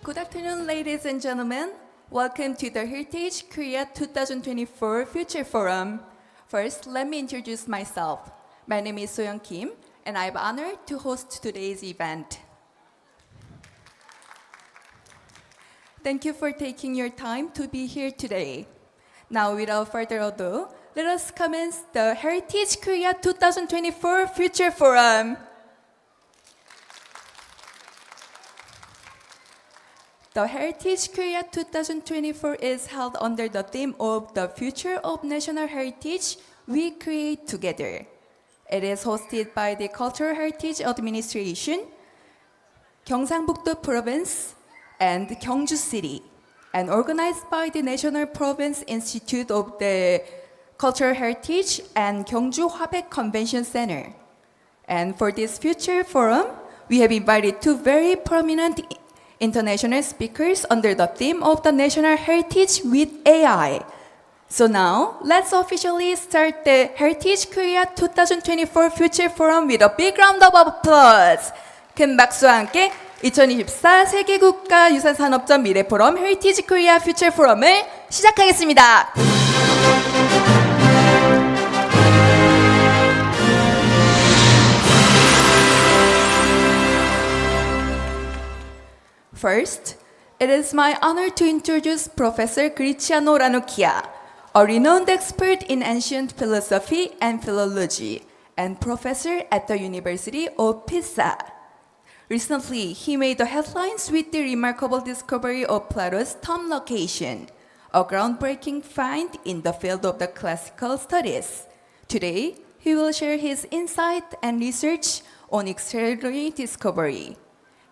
Good afternoon, ladies and gentlemen. Welcome to the Heritage Korea 2024 Future Forum. First, let me introduce myself. My name is So-young Kim, and I'm honored to host today's event. Thank you for taking your time to be here today. Now, without further ado, let us commence the Heritage Korea 2024 Future Forum. The Heritage Korea 2024 is held under the theme of the future of national heritage we create together. It is hosted by the Cultural Heritage Administration, 경상북도 Province, and 경주 City, and organized by the National Province Institute of the Cultural Heritage and 경주화백컨벤션센터. And for this future forum, we have invited two very prominent international speakers under the theme of the national heritage with AI. So now, let's officially start the Heritage Korea 2024 Future Forum with a big round of applause. 큰 박수와 함께 2024 세계국가유산산업전 미래포럼 헤리티지 코리아 퓨처 포럼을 시작하겠습니다. First, it is my honor to introduce Professor Cristiano Ranocchia, a renowned expert in ancient philosophy and philology, and professor at the University of Pisa. Recently, he made the headlines with the remarkable discovery of Plato's tomb location, a groundbreaking find in the field of the classical studies. Today, he will share his insight and research on extraordinary discovery.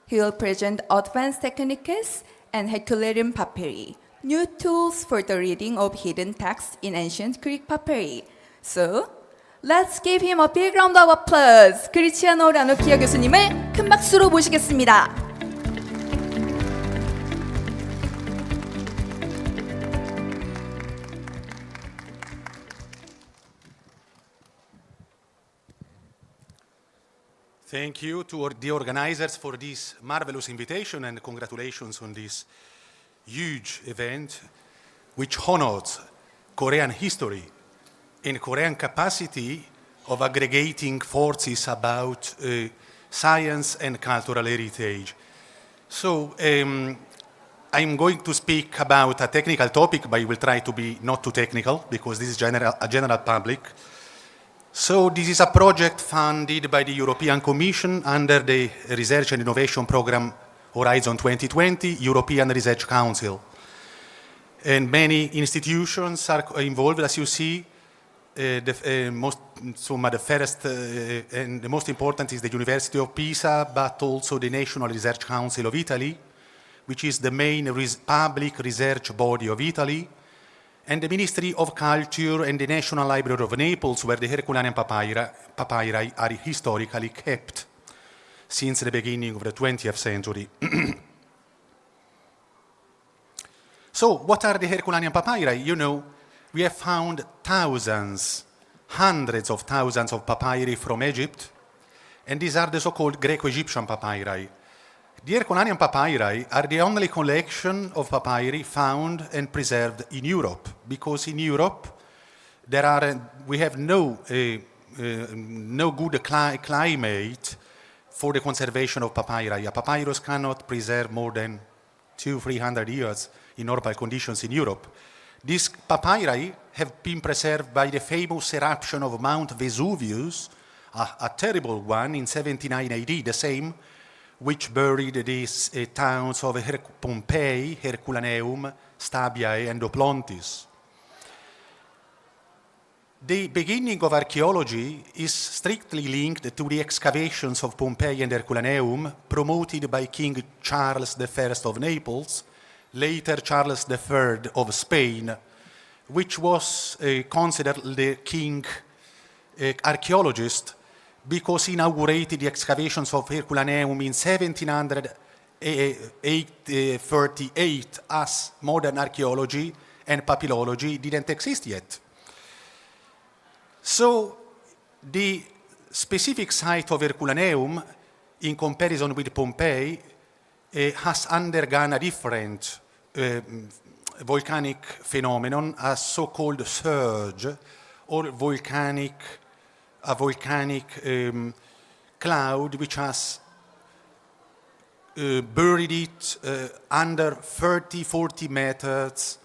He will present advanced techniques and Herculaneum papyri, new tools for the reading of hidden texts in ancient Greek papyri. So, let's give him a big round of applause. 크리스티아노 라노키아 교수님을 큰 박수로 모시겠습니다. Thank you to the organizers for this marvelous invitation and congratulations on this huge event which honors Korean history and Korean capacity of aggregating forces about science and cultural heritage. So I'm going to speak about a technical topic, but I will try to be not too technical because this is a general public. So this is a project funded by the European Commission under the Research and Innovation Program Horizon 2020, European Research Council. And many institutions are involved, as you see. The first and the most important is the University of Pisa, but also the National Research Council of Italy, which is the main public research body of Italy, and the Ministry of Culture and the National Library of Naples, where the Herculaneum papyri are historically kept since the beginning of the 20th century. So, what are the Herculaneum papyri? You know, we have found thousands, hundreds of thousands of papyri from Egypt, and these are the so-called Greco-Egyptian papyri. The Herculaneum papyri are the only collection of papyri found and preserved in Europe, because in Europe we have no good climate for the conservation of papyri. A papyrus cannot preserve more than 200-300 years in normal conditions in Europe. These papyri have been preserved by the famous eruption of Mount Vesuvius, a terrible one in 79 AD, the same which buried these towns of Pompeii, Herculaneum, Stabiae, and Oplontis. The beginning of archaeology is strictly linked to the excavations of Pompeii and Herculaneum promoted by King Charles I of Naples, later Charles III of Spain, which was considered the king archaeologist because he inaugurated the excavations of Herculaneum in 1738 as modern archaeology and papyrology didn't exist yet. So the specific site of Herculaneum in comparison with Pompeii has undergone a different volcanic phenomenon, a so-called surge, or a volcanic cloud which has buried it under 30-40 meters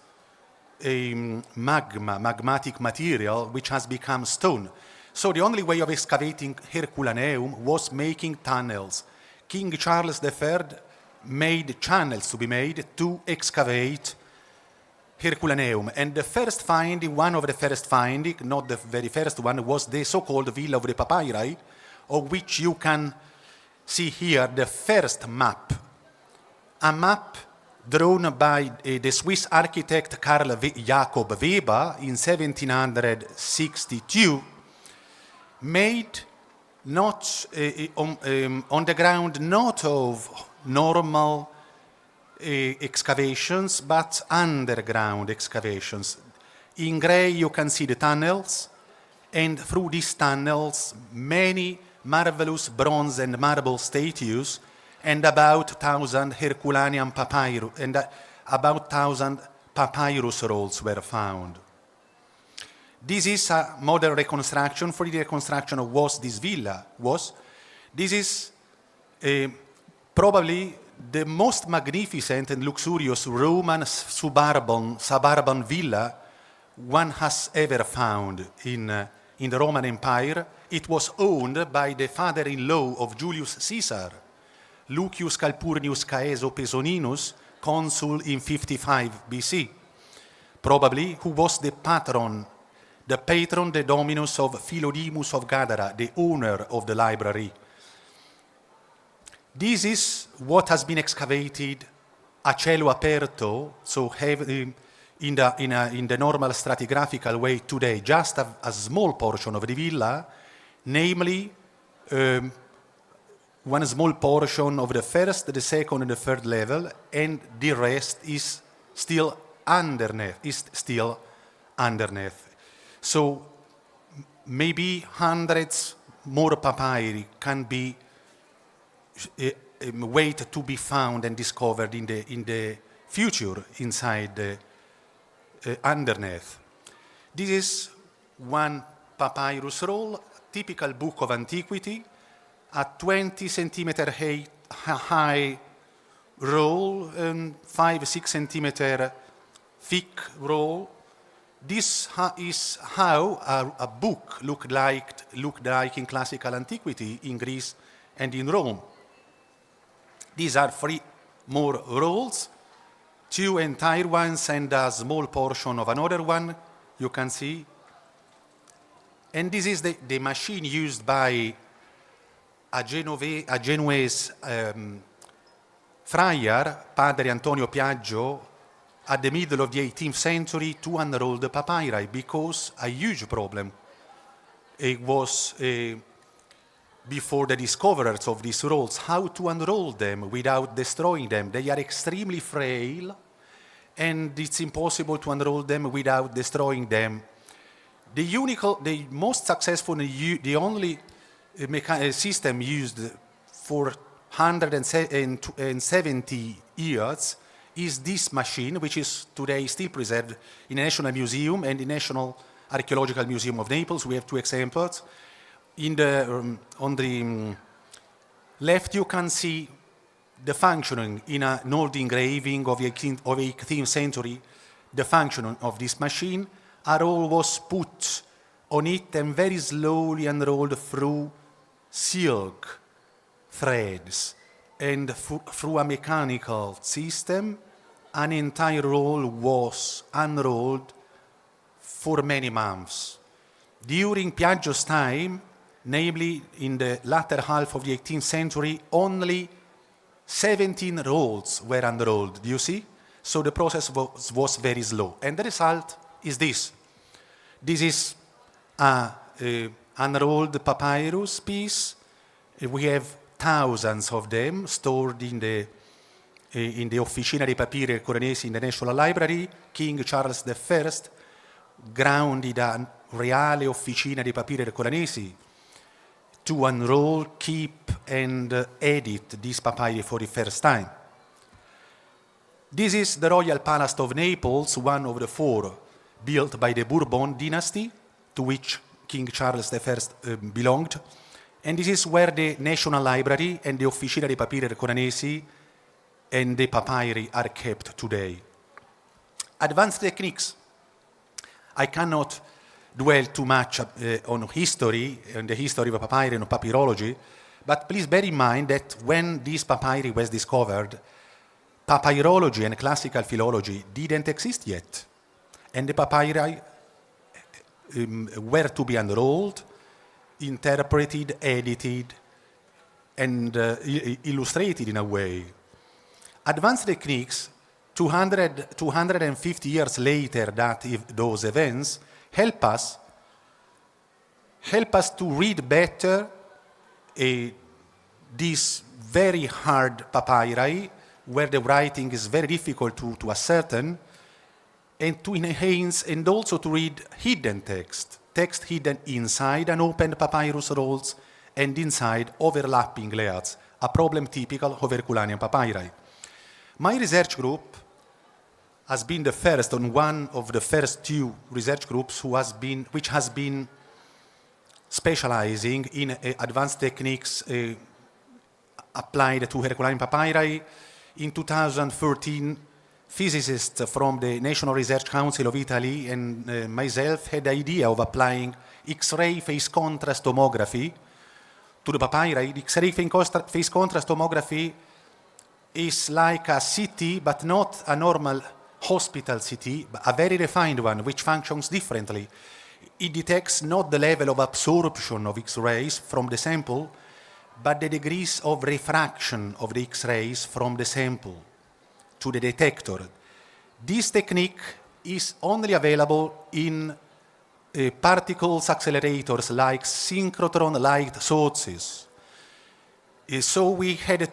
magmatic material which has become stone. So the only way of excavating Herculaneum was making tunnels. King Charles III made channels to be made to excavate Herculaneum. And the first finding, one of the first findings, not the very first one, was the so-called Villa of the Papyri, of which you can see here the first map. A map drawn by the Swiss architect Carl Jacob Weber in 1762, made not on the ground not of normal excavations, but underground excavations. In gray you can see the tunnels, and through these tunnels many marvelous bronze and marble statues and about 1,000 Herculaneum papyrus and about 1,000 papyrus rolls were found. This is a modern reconstruction. For the reconstruction of what this villa was. This is probably the most magnificent and luxurious Roman suburban villa one has ever found in the Roman Empire. It was owned by the father-in-law of Julius Caesar, Lucius Calpurnius Caeso Pesoninus, consul in 55 BC, probably who was the patron, the dominus of Philodemus of Gadara, the owner of the library. This is what has been excavated a cielo aperto, so in the normal stratigraphical way today, just a small portion of the villa, namely one small portion of the first, the second, and the third level, and the rest is still underneath. So maybe hundreds more papyri can be wait to be found and discovered in the future inside the underneath. This is one papyrus roll, typical book of antiquity, a 20 centimeter high roll and 5-6 centimeter thick roll. This is how a book looked like in classical antiquity in Greece and in Rome. These are 3 more rolls, 2 entire ones and a small portion of another one, you can see. And this is the machine used by a Genoese friar, Padre Antonio Piaggio, at the middle of the 18th century to unroll the papyri, because a huge problem it was before the discoverers of these rolls, how to unroll them without destroying them. They are extremely frail, and it's impossible to unroll them without destroying them. The most successful, the only system used for 170 years is this machine, which is today still preserved in the National Museum and the National Archaeological Museum of Naples. We have 2 examples. On the left, you can see the functioning in an old engraving of 18th century, the function of this machine. A roll was put on it and very slowly unrolled through silk threads, and through a mechanical system, an entire roll was unrolled for many months. During Piaggio's time, namely in the latter half of the 18th century, only 17 rolls were unrolled, do you see? So the process was very slow. And the result is this. This is an unrolled papyrus piece. We have thousands of them stored in the Officina dei Papiri Herculanesi in the National Library. King Charles I grounded a Reale Officina dei Papiri Herculanesi to unroll, keep, and edit these papyri for the first time. This is the Royal Palace of Naples, one of the 4 built by the Bourbon dynasty, to which King Charles I belonged. And this is where the National Library and the Officina dei Papiri Coranesi and the papyri are kept today. Advanced techniques. I cannot dwell too much on history, on the history of papyri and papyrology, but please bear in mind that when this papyri was discovered, papyrology and classical philology didn't exist yet. And the papyri were to be unrolled, interpreted, edited, and illustrated in a way. Advanced techniques, 250 years later that those events, help us to read better this very hard papyri, where the writing is very difficult to ascertain, and to enhance and also to read hidden text hidden inside unopened papyrus rolls and inside overlapping layers, a problem typical of Herculaneum papyri. My research group has been the first, on one of the first 2 research groups which has been specializing in advanced techniques applied to Herculaneum papyri. In 2013, physicists from the National Research Council of Italy and myself had the idea of applying X-ray phase contrast tomography to the papyri. The X-ray phase contrast tomography is like a CT, but not a normal hospital CT, but a very refined one, which functions differently. It detects not the level of absorption of X-rays from the sample, but the degrees of refraction of the X-rays from the sample to the detector. This technique is only available in particles accelerators like synchrotron light sources. So we had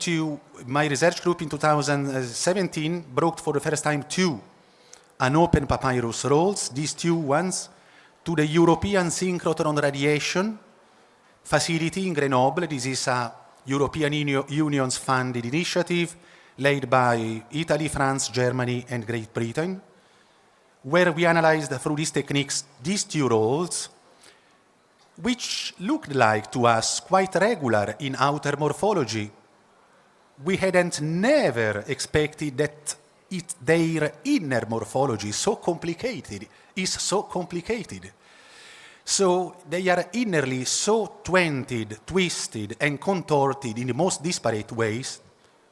my research group in 2017 brought for the first time 2 unopened papyrus rolls, these 2 ones, to the European Synchrotron Radiation Facility in Grenoble. This is a European Union's funded initiative led by Italy, France, Germany, and Great Britain, where we analyzed through these techniques these 2 rolls, which looked like to us quite regular in outer morphology. We hadn't never expected that their inner morphology is so complicated. So they are innerly so twisted, and contorted in the most disparate ways,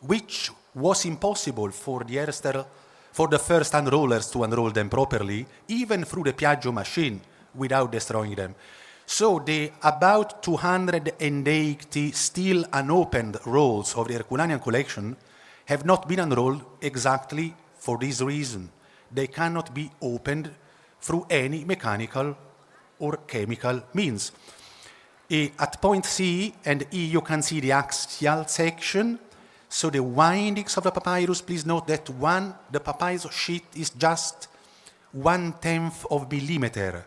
which was impossible for the first unrollers to unroll them properly, even through the Piaggio machine, without destroying them. So the about 280 still unopened rolls of the Herculaneum collection have not been unrolled exactly for this reason. They cannot be opened through any mechanical or chemical means. At point C and E, you can see the axial section. So the windings of the papyrus, please note that the papyrus sheet is just 1/10 of millimeter.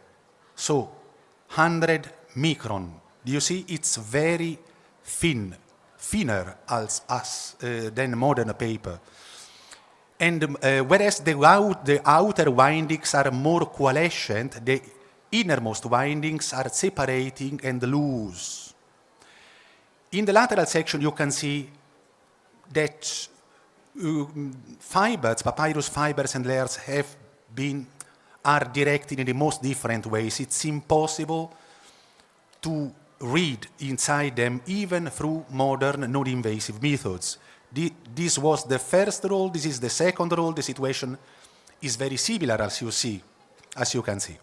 So 100 micron. Do you see? It's very thinner than modern paper. And whereas the outer windings are more coalescent, the innermost windings are separating and loose. In the lateral section, you can see that papyrus fibers and layers are directed in the most different ways. It's impossible to read inside them even through modern non-invasive methods. This was the first roll, this is the second roll. The situation is very similar, as you can see.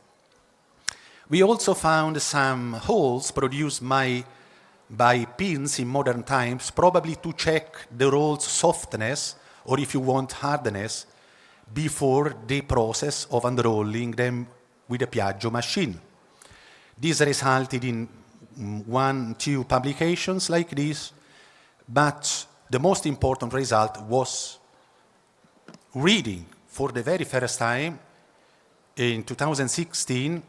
We also found some holes produced by pins in modern times, probably to check the roll's softness, or if you want, hardness, before the process of unrolling them with a Piaggio machine. This resulted in 1-2 publications like this, but the most important result was reading for the very first time in 2016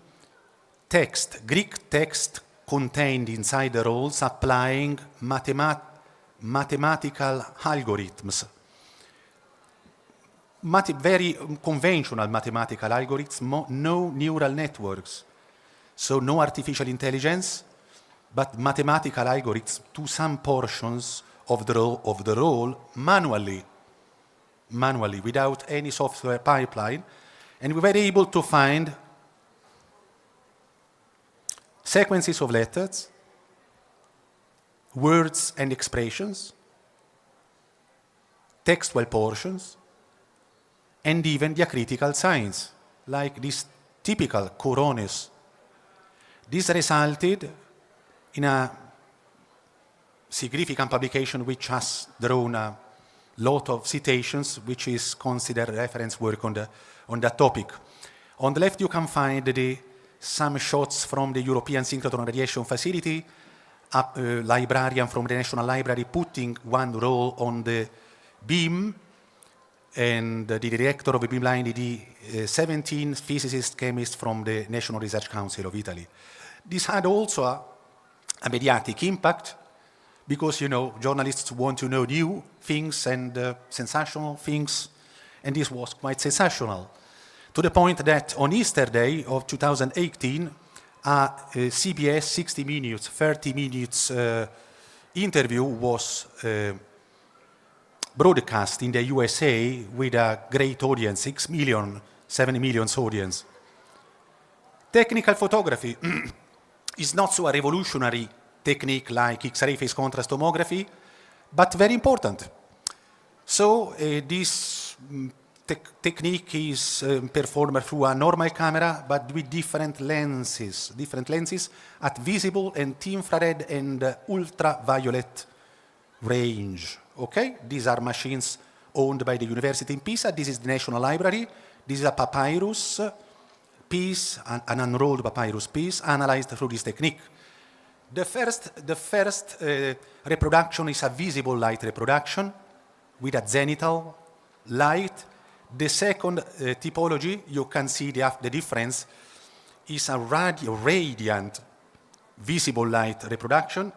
Greek text contained inside the rolls, applying mathematical algorithms. very conventional mathematical algorithms, no neural networks. So no artificial intelligence, but mathematical algorithms to some portions of the role manually, without any software pipeline. And we were able to find sequences of letters, words and expressions, textual portions, and even diacritical signs, like this typical corones. This resulted in a significant publication which has drawn a lot of citations, which is considered reference work on that topic. On the left, you can find some shots from the European Synchrotron Radiation Facility, a librarian from the National Library putting one roll on the beam, and the director of the beamline, the 17 physicists, chemists from the National Research Council of Italy. This had also a mediatic impact, because, journalists want to know new things and sensational things, and this was quite sensational, to the point that on Easter Day of 2018, a CBS 60 minutes, 30 minutes interview was broadcast in the USA with a great audience, 6 million, 7 million audience. Technical photography is not so a revolutionary technique like X-ray phase contrast tomography, but very important. So this technique is performed through a normal camera, but with different lenses at visible and infrared and ultraviolet range. Okay, these are machines owned by the university in Pisa. This is the National Library. This is a papyrus piece, an unrolled papyrus piece, analyzed through this technique. The first reproduction is a visible light reproduction with a zenithal light. The second typology, you can see the difference, is a radiant visible light reproduction.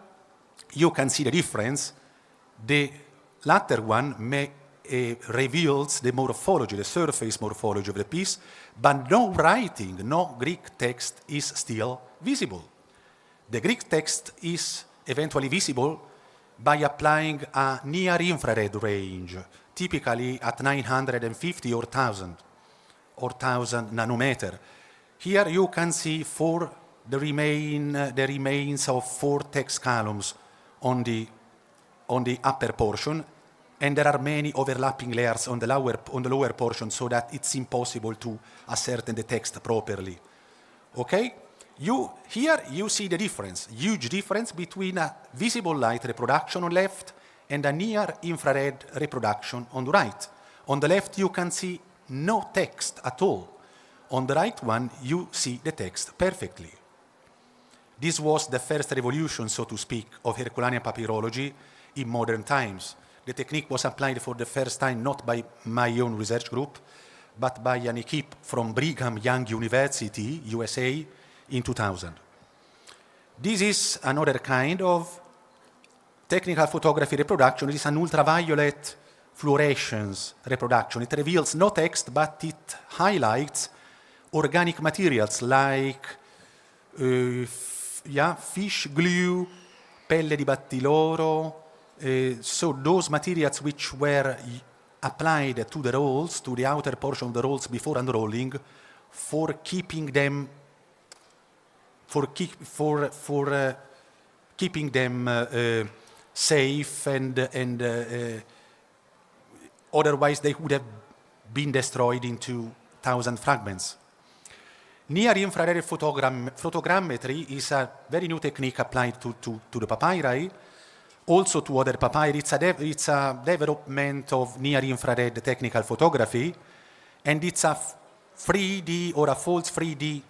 You can see the difference. The latter one reveals the morphology, the surface morphology of the piece, but no writing, no Greek text is still visible. The Greek text is eventually visible by applying a near-infrared range, typically at 950 or 1,000 nanometer. Here you can see the remains of 4 text columns on the upper portion, and there are many overlapping layers on the lower portion, so that it's impossible to ascertain the text properly. Okay? Here you see the difference, huge difference between a visible light reproduction on left and a near-infrared reproduction on the right. On the left you can see no text at all. On the right one you see the text perfectly. This was the first revolution, so to speak, of Herculaneum papyrology in modern times. The technique was applied for the first time not by my own research group, but by an equipe from Brigham Young University, USA, in 2000. This is another kind of technical photography reproduction. It is an ultraviolet fluorescence reproduction. It reveals no text, but it highlights organic materials like fish glue, pelle di battiloro, so those materials which were applied to the rolls, to the outer portion of the rolls before unrolling, for keeping them safe, and otherwise they would have been destroyed into 1,000 fragments. Near-infrared photogrammetry is a very new technique applied to the papyri, also to other papyri. It's a development of near-infrared technical photography, and it's a 3D or a false 3D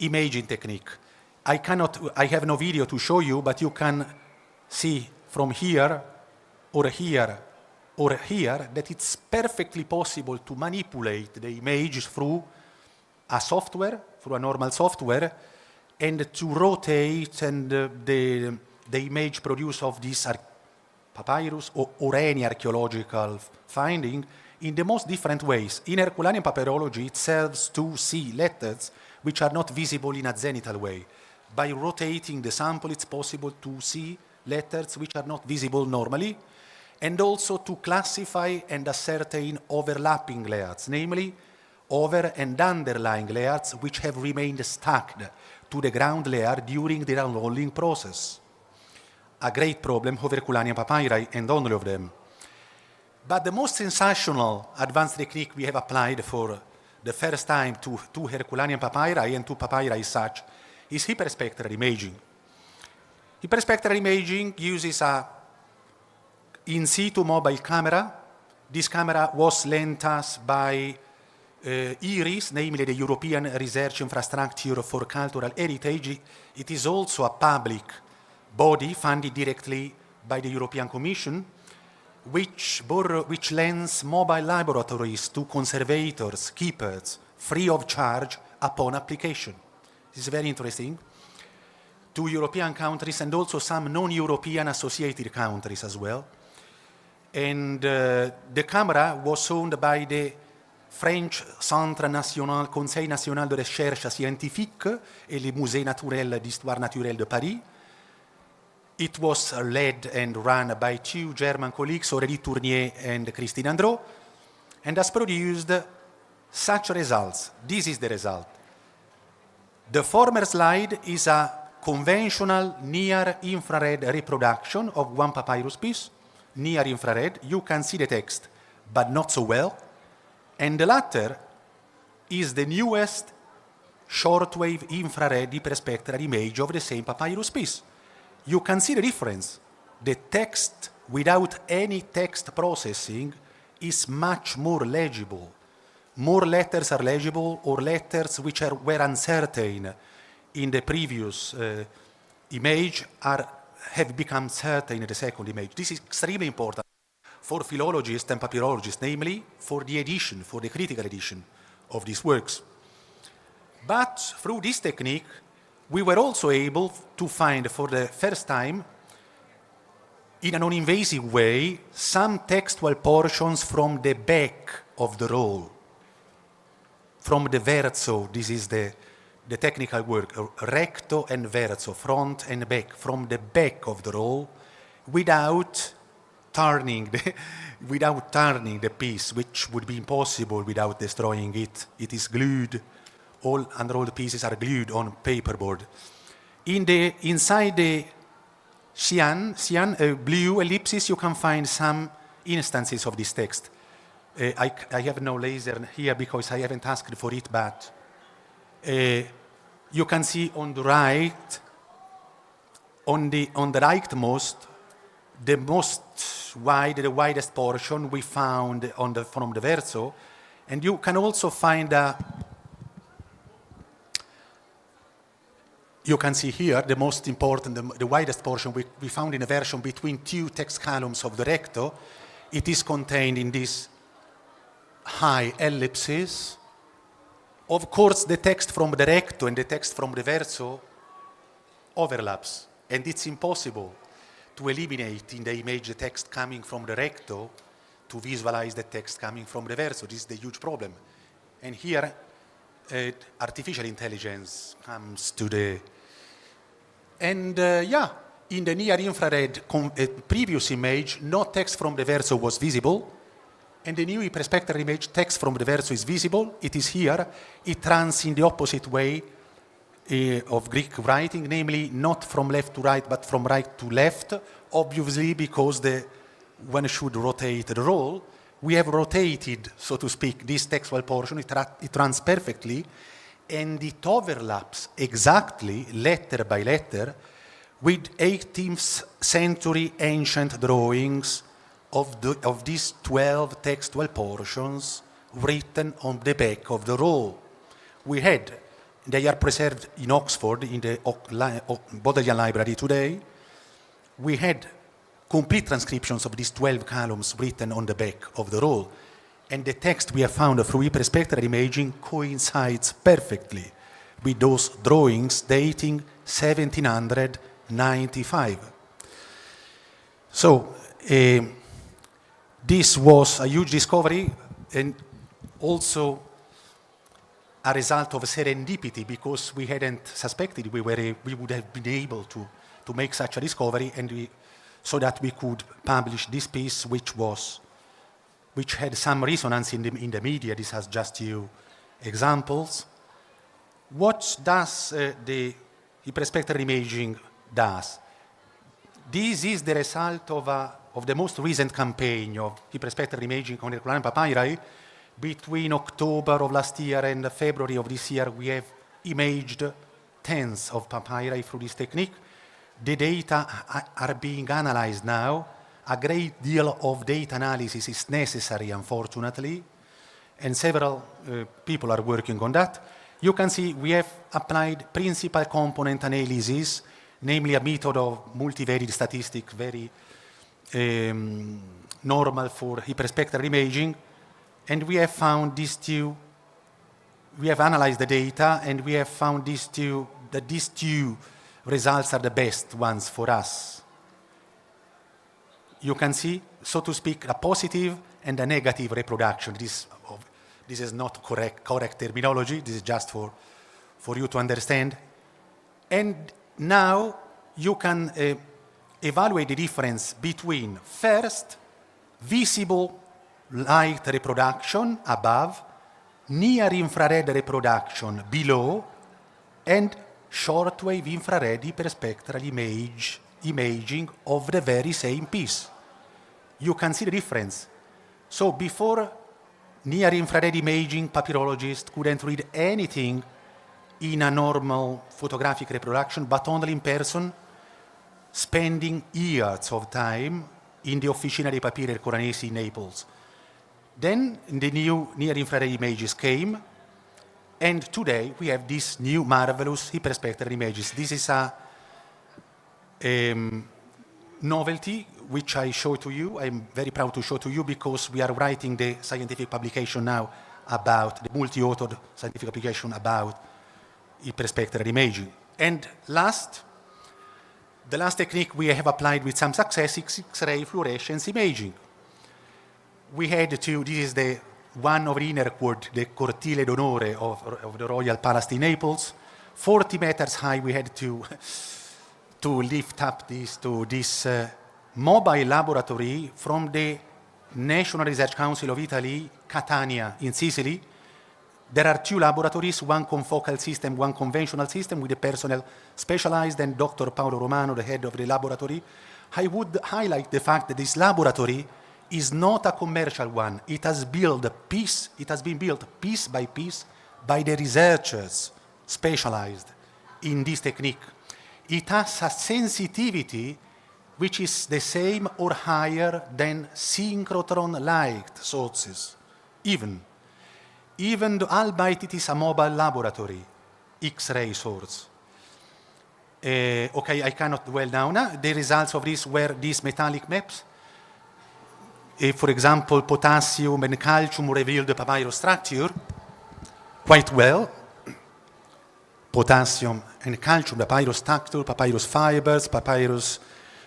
imaging technique. I have no video to show you, but you can see from here or here or here that it's perfectly possible to manipulate the image through a normal software, and to rotate, and the image produced of this papyrus or any archaeological finding in the most different ways. In Herculaneum papyrology, it serves to see letters which are not visible in a zenital way. By rotating the sample, it's possible to see letters which are not visible normally, and also to classify and ascertain overlapping layers, namely over and underlying layers which have remained stacked to the ground layer during the unrolling process. A great problem of Herculaneum papyri, and only of them. But the most sensational advanced technique we have applied for the first time to Herculaneum papyri and to papyri as such is hyperspectral imaging. Hyperspectral imaging uses a in situ mobile camera. This camera was lent us by IRIS, namely the European Research Infrastructure for Cultural Heritage. It is also a public body funded directly by the European Commission, which lends mobile laboratories to conservators, keepers, free of charge upon application. This is very interesting. To European countries and also some non-European associated countries as well. And the camera was owned by the French Centre National, Conseil National de Recherche Scientifique et le Musée Naturel d'Histoire Naturelle de Paris. It was led and run by two German colleagues, Aurélie Tournier and Christine Andro, and has produced such results. This is the result. The former slide is a conventional near-infrared reproduction of one papyrus piece, near-infrared. You can see the text, but not so well. And the latter is the newest shortwave infrared hyperspectral image of the same papyrus piece. You can see the difference. The text without any text processing is much more legible. More letters are legible, or letters which were uncertain in the previous image have become certain in the second image. This is extremely important for philologists and papyrologists, namely for the edition, for the critical edition of these works. But through this technique, we were also able to find for the first time, in a non-invasive way, some textual portions from the back of the roll. From the verso, this is the technical work, recto and verso, front and back, from the back of the roll, without turning the piece, which would be impossible without destroying it. It is glued. All unrolled pieces are glued on paperboard. Inside the cyan blue ellipses, you can find some instances of this text. I have no laser here because I haven't asked for it, but you can see on the right, on the rightmost, the widest portion we found from the verso, and you can also find you can see here the most important, the widest portion we found in a version between two text columns of the recto. It is contained in these high ellipses. Of course, the text from the recto and the text from the verso overlaps, and it's impossible to eliminate in the image the text coming from the recto to visualize the text coming from the verso. This is the huge problem. And here, artificial intelligence comes to the... And in the near-infrared previous image, no text from the verso was visible. And the new hyperspectral image, text from the verso is visible. It is here. It runs in the opposite way of Greek writing, namely not from left to right, but from right to left, obviously because one should rotate the roll. We have rotated, so to speak, this textual portion. It runs perfectly, and it overlaps exactly, letter by letter, with 18th century ancient drawings of these 12 textual portions written on the back of the roll. They are preserved in Oxford, in the Bodleian Library today. We had complete transcriptions of these 12 columns written on the back of the roll. And the text we have found through hyperspectral imaging coincides perfectly with those drawings dating 1795. So This was a huge discovery and also a result of serendipity, because we hadn't suspected we would have been able to make such a discovery, and so that we could publish this piece, which had some resonance in the media. This has just few examples. What does the hyperspectral imaging does? This is the result of the most recent campaign of hyperspectral imaging on herculaneum papyri. Between October of last year and February of this year, we have imaged tens of papyri through this technique. The data are being analyzed now. A great deal of data analysis is necessary, unfortunately, and several people are working on that. You can see we have applied principal component analysis, namely a method of multivariate statistics, very normal for hyperspectral imaging, and we have found these two. We have analyzed the data, and we have found that these two results are the best ones for us. You can see, so to speak, a positive and a negative reproduction. This is not correct terminology. This is just for you to understand. And now you can evaluate the difference between, first, visible light reproduction above, near infrared reproduction below, and shortwave infrared hyperspectral imaging of the very same piece. You can see the difference. So before near infrared imaging, papyrologists couldn't read anything in a normal photographic reproduction, but only in person, spending years of time in the Officina dei Papiri Ercoranesi in Naples. Then the new near infrared images came, and today we have these new marvelous hyperspectral images. This is a novelty which I show to you. I'm very proud to show to you, because we are writing the scientific publication now about the multi-authored scientific publication about hyperspectral imaging. And the last technique we have applied with some success is X-ray fluorescence imaging. We had to, this is the one of the inner court, the cortile d'onore of the Royal Palace in Naples. 40 meters high, we had to lift up this mobile laboratory from the National Research Council of Italy, Catania in Sicily. There are two laboratories, one confocal system, one conventional system, with the personnel specialized, and Dr. Paolo Romano, the head of the laboratory. I would highlight the fact that this laboratory is not a commercial one. It has been built piece by piece by the researchers specialized in this technique. It has a sensitivity which is the same or higher than synchrotron light sources, even though, albeit it is a mobile laboratory, X-ray source. Okay, I cannot dwell now. The results of this were these metallic maps. For example, potassium and calcium revealed the papyrus structure quite well. Potassium and calcium, papyrus structure, papyrus fibers, papyrus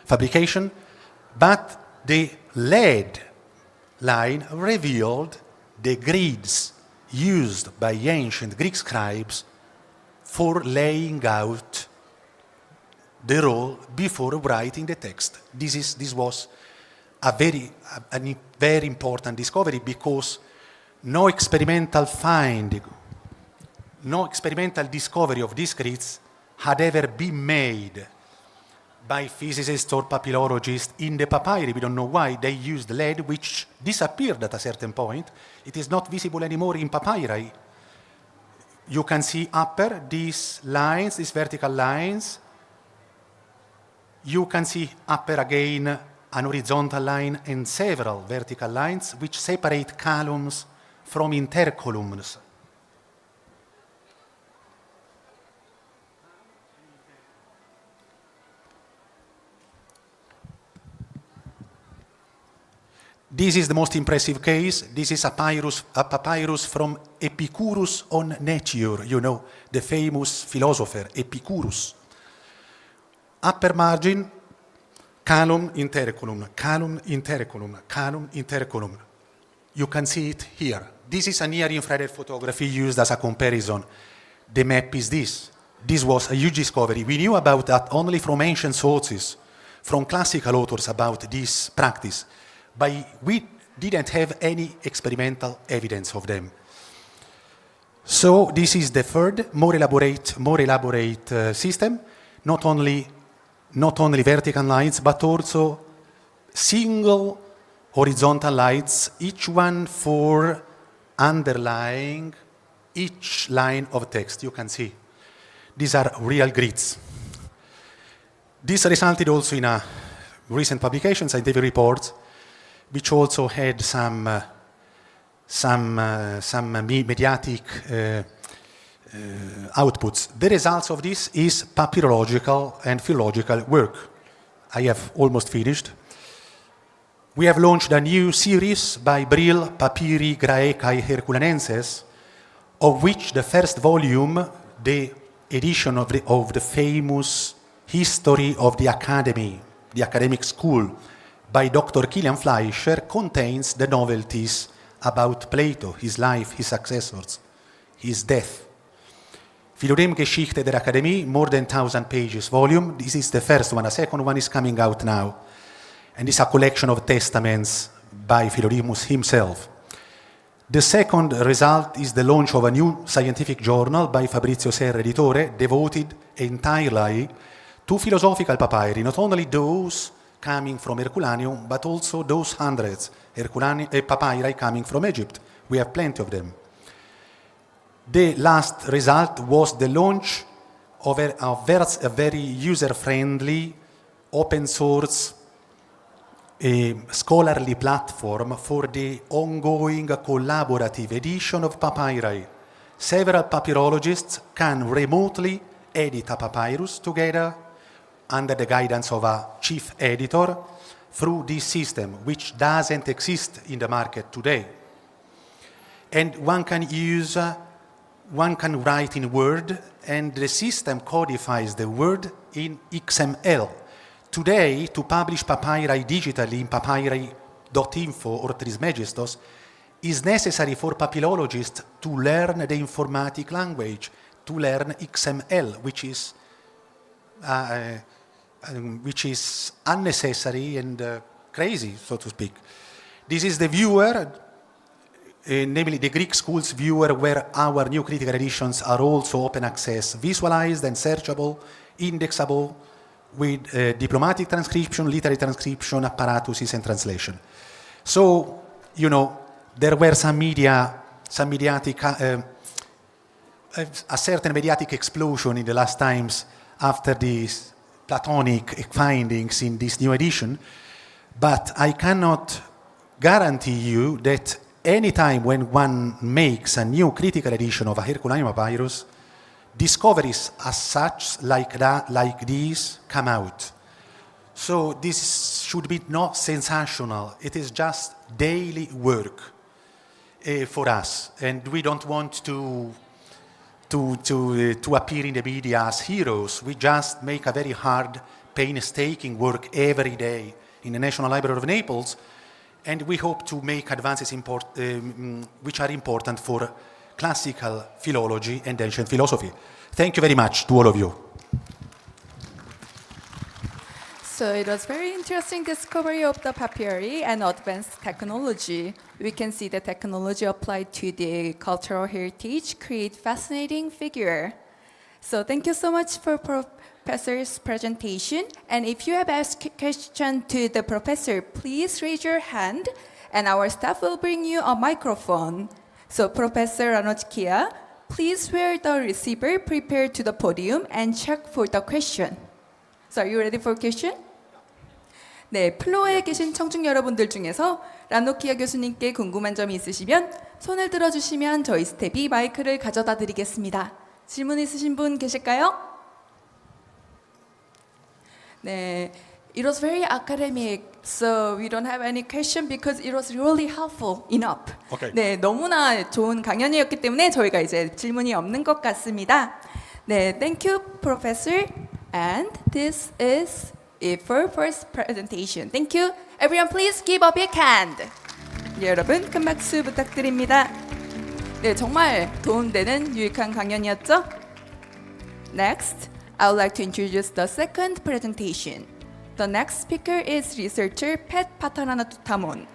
fabrication. But the lead line revealed the grids used by ancient Greek scribes for laying out the roll before writing the text. This was a very important discovery, because no experimental discovery of these grids had ever been made by physicists or papyrologists in the papyri. We don't know why. They used lead, which disappeared at a certain point. It is not visible anymore in papyri. You can see upper, these lines, these vertical lines. You can see upper again, an horizontal line and several vertical lines which separate columns from intercolumns. This is the most impressive case. This is a papyrus from Epicurus on Nature, you know, the famous philosopher Epicurus. Upper margin, Column, intercolumn, column, intercolumn, column, intercolumn. You can see it here. This is a near-infrared photography used as a comparison. The map is this. This was a huge discovery. We knew about that only from ancient sources, from classical authors about this practice, but we didn't have any experimental evidence of them. So this is the third, more elaborate system, not only vertical lines, but also single horizontal lines, each one for underlying each line of text. You can see. These are real grids. This resulted also in a recent publication, scientific report, which also had some mediatic outputs. The results of this is papyrological and philological work. I have almost finished. We have launched a new series by Brill, Papyri Graecae Herculanenses, of which the first volume, the edition of the famous History of the Academy, the academic school, by Dr. Kilian Fleischer, contains the novelties about Plato, his life, his successors, his death. Philodem-Geschichte der Akademie, more than 1,000 pages volume. This is the first one. A second one is coming out now. And it's a collection of testaments by Philodemus himself. The second result is the launch of a new scientific journal by Fabrizio Serra Editore, devoted entirely to philosophical papyri, not only those coming from Herculaneum, but also those hundreds papyri coming from Egypt. We have plenty of them. The last result was the launch of a very user-friendly, open-source scholarly platform for the ongoing collaborative edition of papyri. Several papyrologists can remotely edit a papyrus together under the guidance of a chief editor through this system, which doesn't exist in the market today. And one can write in Word, and the system codifies the word in XML. Today, to publish papyri digitally in papyri.info or Trismegistos is necessary for papyrologists to learn the informatic language, to learn XML, which is unnecessary and crazy, so to speak. This is the viewer, namely the Greek school's viewer, where our new critical editions are also open access, visualized and searchable, indexable, with diplomatic transcription, literary transcription, apparatuses, and translation. So, there were a certain mediatic explosion in the last times after these Platonic findings in this new edition, but I cannot guarantee you that any time when one makes a new critical edition of a Herculaneum papyrus, discoveries as such, like these, come out. So this should be not sensational. It is just daily work for us, and we don't want to appear in the media as heroes. We just make a very hard, painstaking work every day in the National Library of Naples, and we hope to make advances which are important for classical philology and ancient philosophy. Thank you very much to all of you. So it was very interesting discovery of the papyri and advanced technology. We can see the technology applied to the cultural heritage create fascinating figure. So thank you so much for Professor's presentation. And if you have asked a question to the professor, please raise your hand and our staff will bring you a microphone. So Professor Ranocchia, please wear the receiver, prepare to the podium and check for the question. So are you ready for question? 네, 플로어에 계신 청중 여러분들 중에서 라노키아 교수님께 궁금한 점이 있으시면 손을 들어주시면 저희 스텝이 마이크를 가져다 드리겠습니다. 질문 있으신 분 계실까요? 네, it was very academic, so we don't have any question because it was really helpful enough. Okay. 네, 너무나 좋은 강연이었기 때문에 저희가 이제 질문이 없는 것 같습니다. 네, thank you, Professor. And this is for first presentation. Thank you. Everyone, please give a big hand. 네, 여러분, 큰 박수 부탁드립니다. 네, 정말 도움되는 유익한 강연이었죠? Next, I would like to introduce the second presentation. The next speaker is researcher Pat Patananottamon,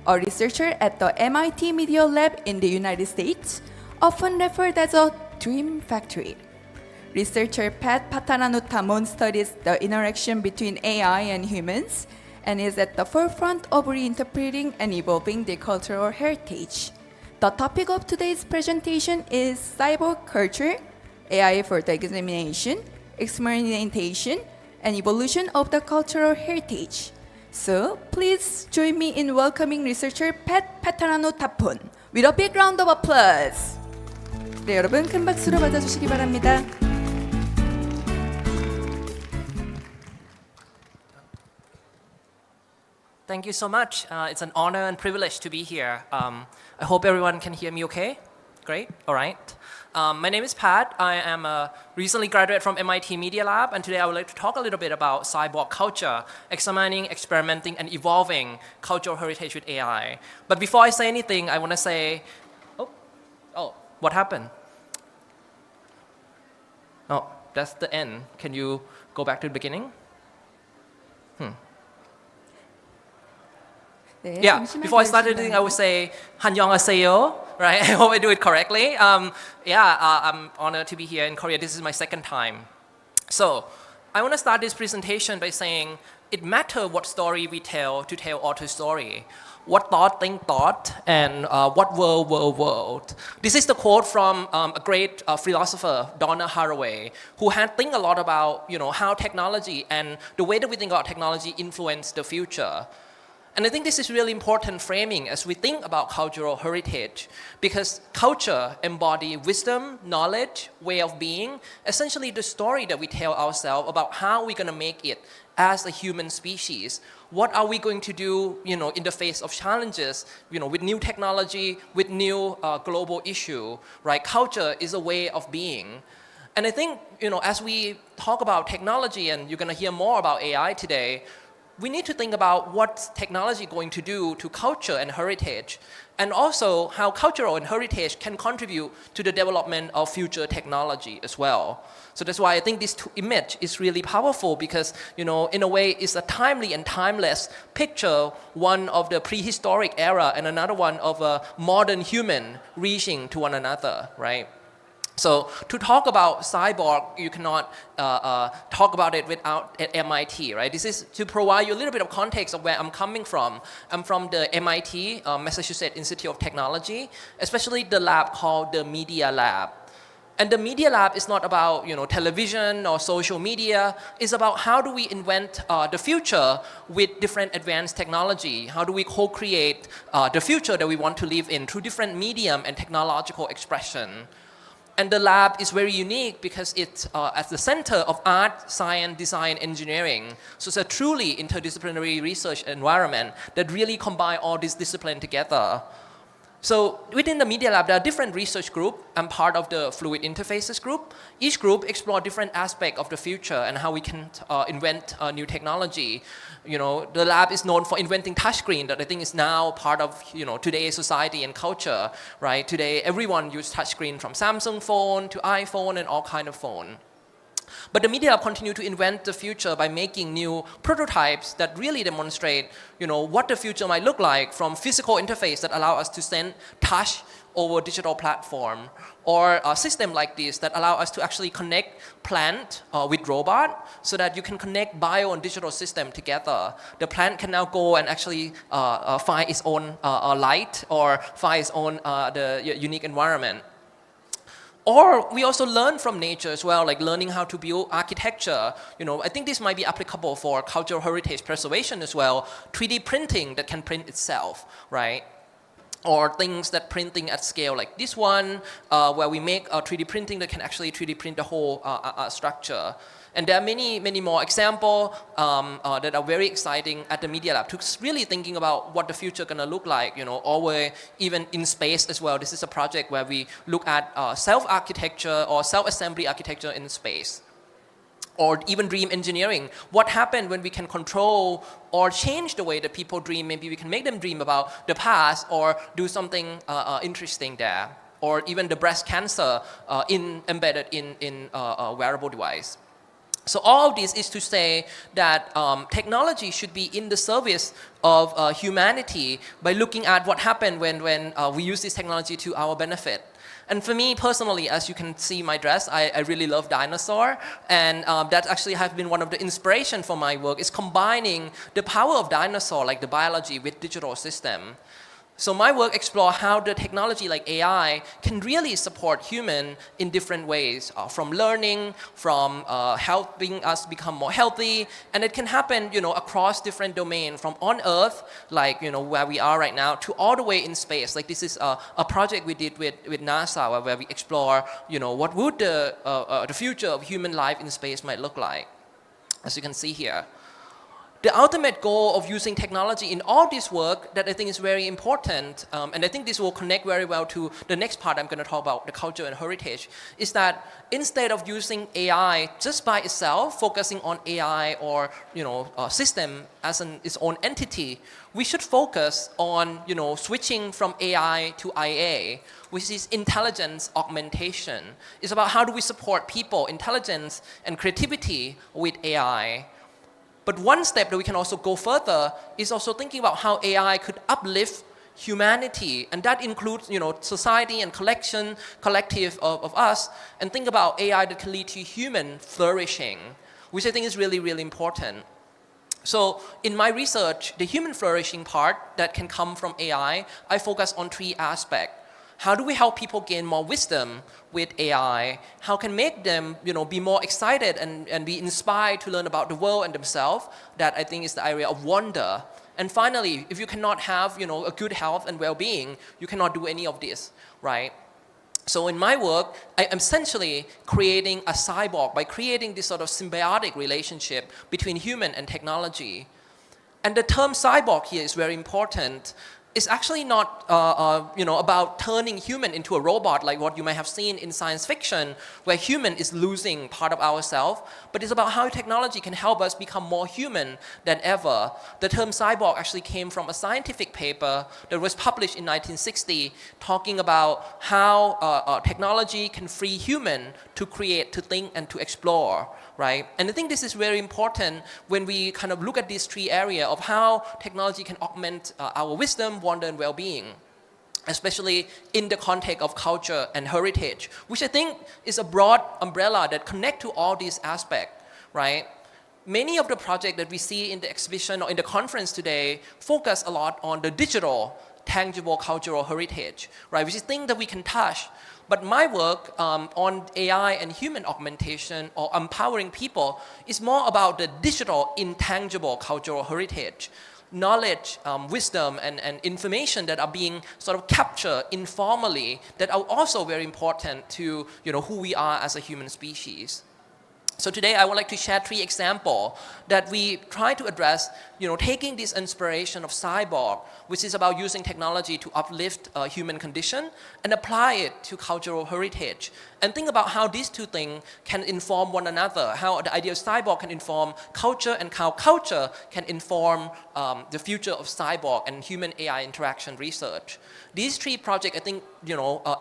a researcher at the MIT Media Lab in the United States, often referred as a dream factory. Researcher Pat Patananottamon studies the interaction between AI and humans and is at the forefront of reinterpreting and evolving the cultural heritage. The topic of today's presentation is cyborg culture, AI for the examination, experimentation, and evolution of the cultural heritage. So, please join me in welcoming researcher Pat Patananottamon with a big round of applause. 네, 여러분 큰 박수로 맞아주시기 바랍니다. Thank you so much. It's an honor and privilege to be here. I hope everyone can hear me okay. Great. All right. My name is Pat. I am a recently graduate from MIT Media Lab, and today I would like to talk a little bit about cyborg culture, examining, experimenting, and evolving cultural heritage with AI. But before I say anything, I want to say, what happened? Oh, that's the end. Can you go back to the beginning? 네, Yeah, 잠시만 before I start anything, I would say 안녕하세요, right? I hope I do it correctly. I'm honored to be here in Korea. This is my second time. So, I want to start this presentation by saying it matters what story we tell to tell author's story. What thought, think thought, and what world. This is the quote from a great philosopher, Donna Haraway, who had think a lot about how technology and the way that we think about technology influence the future. And I think this is really important framing as we think about cultural heritage, because culture embodies wisdom, knowledge, way of being, essentially the story that we tell ourselves about how we're going to make it as a human species. What are we going to do, in the face of challenges, with new technology, with new global issue, right? Culture is a way of being. And I think, as we talk about technology, and you're going to hear more about AI today, we need to think about what technology is going to do to culture and heritage, and also how cultural and heritage can contribute to the development of future technology as well. So that's why I think this image is really powerful, because, in a way, it's a timely and timeless picture, one of the prehistoric era and another one of a modern human reaching to one another, right? So to talk about cyborg, you cannot talk about it without at MIT, right? This is to provide you a little bit of context of where I'm coming from. I'm from the MIT, Massachusetts Institute of Technology, especially the lab called the Media Lab. And the Media Lab is not about television or social media. It's about how do we invent the future with different advanced technology. How do we co-create the future that we want to live in through different medium and technological expression. And the lab is very unique because it's at the center of art, science, design, engineering. So it's a truly interdisciplinary research environment that really combines all these disciplines together. So within the Media Lab, there are different research groups. I'm part of the Fluid Interfaces group. Each group explores different aspects of the future and how we can invent new technology. The lab is known for inventing touchscreen that I think is now part of today's society and culture, right? Today, everyone uses touchscreen from Samsung phone to iPhone and all kind of phone. But the Media Lab continue to invent the future by making new prototypes that really demonstrate, what the future might look like, from physical interface that allow us to send touch over digital platform, or a system like this that allow us to actually connect plant with robot, so that you can connect bio and digital system together. The plant can now go and actually find its own light, or find its own the unique environment. Or we also learn from nature as well, like learning how to build architecture. I think this might be applicable for cultural heritage preservation as well. 3D printing that can print itself, right? Or things that printing at scale, like this one, where we make a 3D printing that can actually 3D print the whole structure. And there are many, many more examples that are very exciting at the Media Lab, to really thinking about what the future gonna look like, or even in space as well. This is a project where we look at self-architecture or self-assembly architecture in space. or even dream engineering. What happened when we can control or change the way that people dream? Maybe we can make them dream about the past or do something interesting there. Or even the breast cancer embedded in a wearable device. So all of this is to say that technology should be in the service of humanity by looking at what happened when we use this technology to our benefit. And for me personally, as you can see my dress, I really love dinosaur, and that actually has been one of the inspiration for my work, is combining the power of dinosaur, like the biology, with digital system. So my work explore how the technology like AI can really support human in different ways, from learning, from helping us become more healthy, and it can happen, across different domains, from on Earth, like where we are right now, to all the way in space. Like this is a project we did with NASA, where we explore, what would the future of human life in space might look like, as you can see here. The ultimate goal of using technology in all this work that I think is very important, and I think this will connect very well to the next part I'm going to talk about, the culture and heritage, is that instead of using AI just by itself, focusing on AI or system as its own entity, we should focus on switching from AI to IA, which is intelligence augmentation. It's about how do we support people, intelligence and creativity with AI. But one step that we can also go further is also thinking about how AI could uplift humanity, and that includes society and collective of us, and think about AI that can lead to human flourishing, which I think is really, really important. So in my research, the human flourishing part that can come from AI, I focus on 3 aspects. How do we help people gain more wisdom with AI? How can make them, be more excited and be inspired to learn about the world and themselves? That I think is the area of wonder. And finally, if you cannot have, a good health and well-being, you cannot do any of this, right? So in my work, I am essentially creating a cyborg by creating this sort of symbiotic relationship between human and technology. And the term cyborg here is very important. It's actually not about turning human into a robot like what you might have seen in science fiction, where human is losing part of ourselves, but it's about how technology can help us become more human than ever. The term cyborg actually came from a scientific paper that was published in 1960 talking about how technology can free human to create, to think, and to explore. Right? And I think this is very important when we kind of look at these 3 areas of how technology can augment our wisdom, wonder, and well-being, especially in the context of culture and heritage, which I think is a broad umbrella that connects to all these aspects, right? Many of the projects that we see in the exhibition or in the conference today focus a lot on the digital, tangible cultural heritage, right? Which is things that we can touch. But my work on AI and human augmentation or empowering people is more about the digital, intangible cultural heritage, knowledge, wisdom, and information that are being sort of captured informally that are also very important to who we are as a human species. So today I would like to share 3 examples that we try to address, taking this inspiration of cyborg, which is about using technology to uplift human condition and apply it to cultural heritage. And think about how these 2 things can inform one another, how the idea of cyborg can inform culture and how culture can inform the future of cyborg and human AI interaction research. These 3 projects, I think,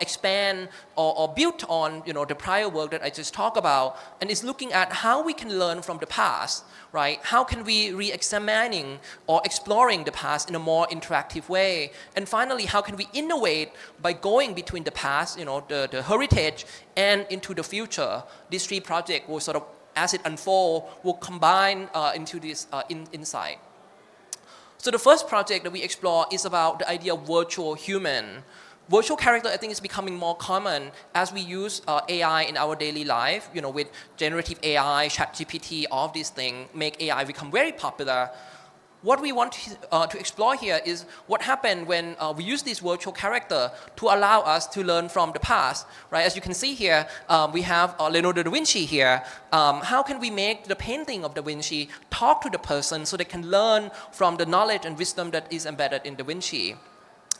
expand or build on, the prior work that I just talked about, and is looking at how we can learn from the past, right? How can we re-examining or exploring the past in a more interactive way? And finally, how can we innovate by going between the past, the heritage, and into the future? These 3 projects will sort of, as it unfolds, will combine into this insight. So the first project that we explore is about the idea of virtual human. Virtual character, I think, is becoming more common as we use AI in our daily life. With generative AI, ChatGPT, all of these things make AI become very popular. What we want to explore here is what happened when we use this virtual character to allow us to learn from the past, right? As you can see here, we have Leonardo da Vinci here. How can we make the painting of da Vinci talk to the person so they can learn from the knowledge and wisdom that is embedded in da Vinci?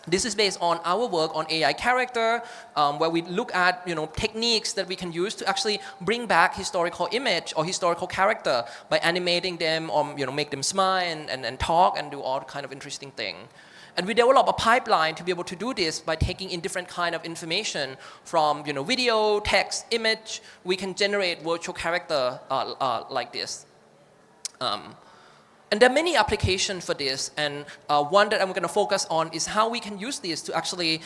This is based on our work on AI character, where we look at techniques that we can use to actually bring back historical image or historical character by animating them or make them smile and talk and do all kind of interesting thing. And we develop a pipeline to be able to do this by taking in different kind of information from video, text, image. We can generate virtual character like this. And there are many applications for this, and one that I'm going to focus on is how we can use this to actually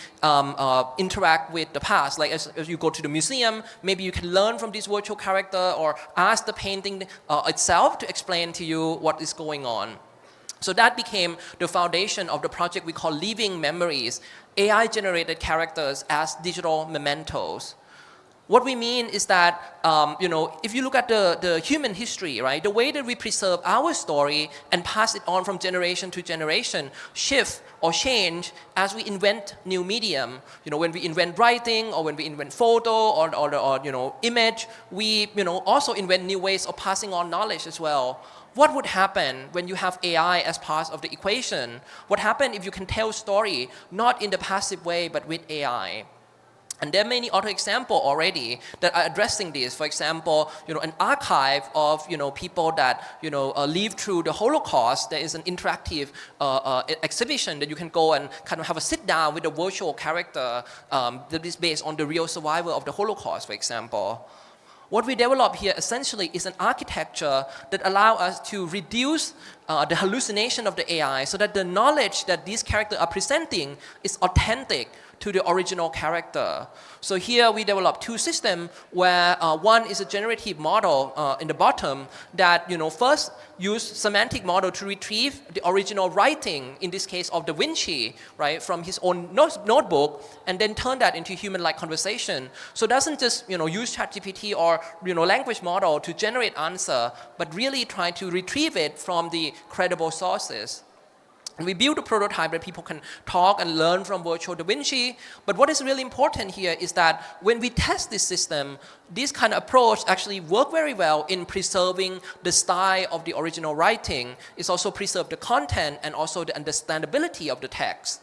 interact with the past. Like as you go to the museum, maybe you can learn from this virtual character or ask the painting itself to explain to you what is going on. So that became the foundation of the project we call Living Memories, AI-generated characters as digital mementos. What we mean is that, if you look at the human history, right, the way that we preserve our story and pass it on from generation to generation shift or change as we invent new medium. When we invent writing or when we invent photo or image, we also invent new ways of passing on knowledge as well. What would happen when you have AI as part of the equation? What happens if you can tell story not in the passive way but with AI? And there are many other examples already that are addressing this. For example, an archive of people that lived through the Holocaust. There is an interactive exhibition that you can go and kind of have a sit down with a virtual character that is based on the real survival of the Holocaust, for example. What we develop here essentially is an architecture that allows us to reduce the hallucination of the AI so that the knowledge that these characters are presenting is authentic to the original character. So here we develop two systems where one is a generative model in the bottom that first use semantic model to retrieve the original writing, in this case of Da Vinci, right, from his own notebook, and then turn that into human-like conversation. So it doesn't just use ChatGPT or language model to generate answer, but really try to retrieve it from the credible sources. And we build a prototype that people can talk and learn from virtual Da Vinci. But what is really important here is that when we test this system, this kind of approach actually work very well in preserving the style of the original writing. It's also preserve the content and also the understandability of the text.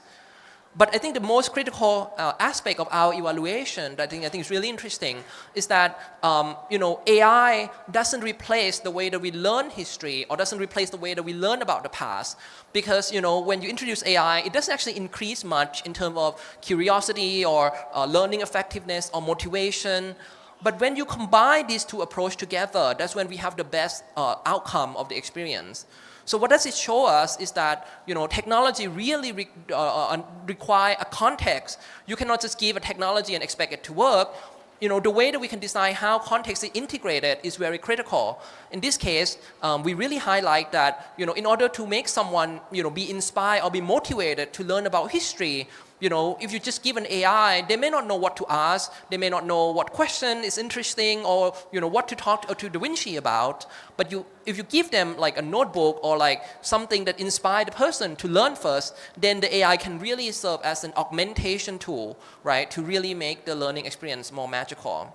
But I think the most critical aspect of our evaluation that I think is really interesting is that AI doesn't replace the way that we learn history or doesn't replace the way that we learn about the past. Because when you introduce AI, it doesn't actually increase much in terms of curiosity or learning effectiveness or motivation. But when you combine these two approaches together, that's when we have the best outcome of the experience. So what does it show us is that technology really require a context. You cannot just give a technology and expect it to work. The way that we can decide how context is integrated is very critical. In this case, we really highlight that in order to make someone be inspired or be motivated to learn about history, if you just give an AI, they may not know what to ask, they may not know what question is interesting or what to talk to Da Vinci about. But if you give them like a notebook or like something that inspires the person to learn first, then the AI can really serve as an augmentation tool, right, to really make the learning experience more magical.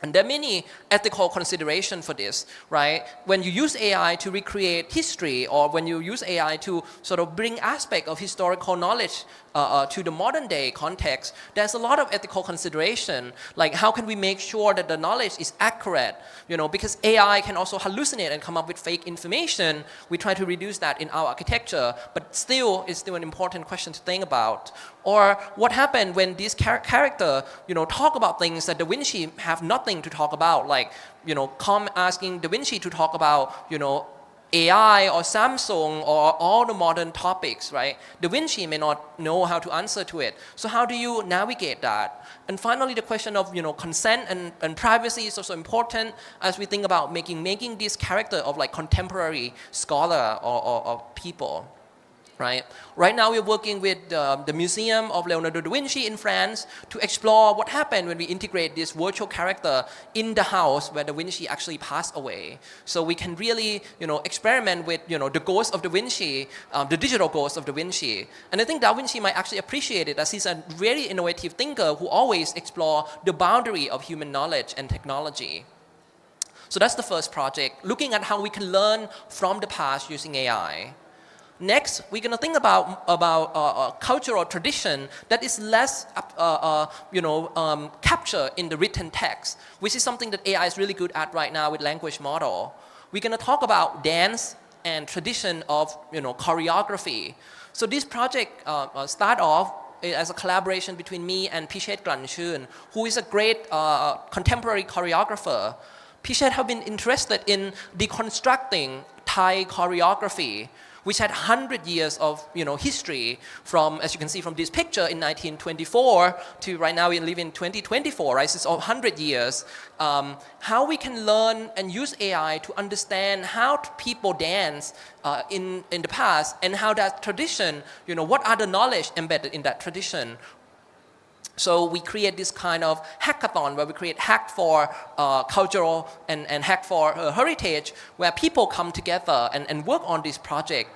And there are many ethical considerations for this, right? When you use AI to recreate history or when you use AI to sort of bring aspect of historical knowledge to the modern day context, there's a lot of ethical consideration. Like how can we make sure that the knowledge is accurate? Because AI can also hallucinate and come up with fake information. We try to reduce that in our architecture, but it's still an important question to think about. Or what happened when this character, talk about things that Da Vinci have nothing to talk about, like, come asking Da Vinci to talk about, AI or Samsung or all the modern topics, right? Da Vinci may not know how to answer to it. So how do you navigate that? And finally, the question of consent and privacy is also important as we think about making this character of like contemporary scholar or people. Right now we're working with the Museum of Leonardo da Vinci in France to explore what happened when we integrate this virtual character in the house where Da Vinci actually passed away. So we can really experiment with the ghost of Da Vinci, the digital ghost of Da Vinci. And I think Da Vinci might actually appreciate it as he's a very innovative thinker who always explore the boundary of human knowledge and technology. So that's the first project, looking at how we can learn from the past using AI. Next, we're going to think about cultural tradition that is less, captured in the written text, which is something that AI is really good at right now with language model. We're going to talk about dance and tradition of, choreography. So this project start off as a collaboration between me and Pichet Glanchun, who is a great contemporary choreographer. Pichet have been interested in deconstructing Thai choreography, which had 100 years of history from, as you can see from this picture, in 1924 to right now we live in 2024, right? So it's 100 years. How we can learn and use AI to understand how people dance in the past and how that tradition, what are the knowledge embedded in that tradition. So we create this kind of hackathon where we create hack for cultural and hack for heritage, where people come together and work on this project.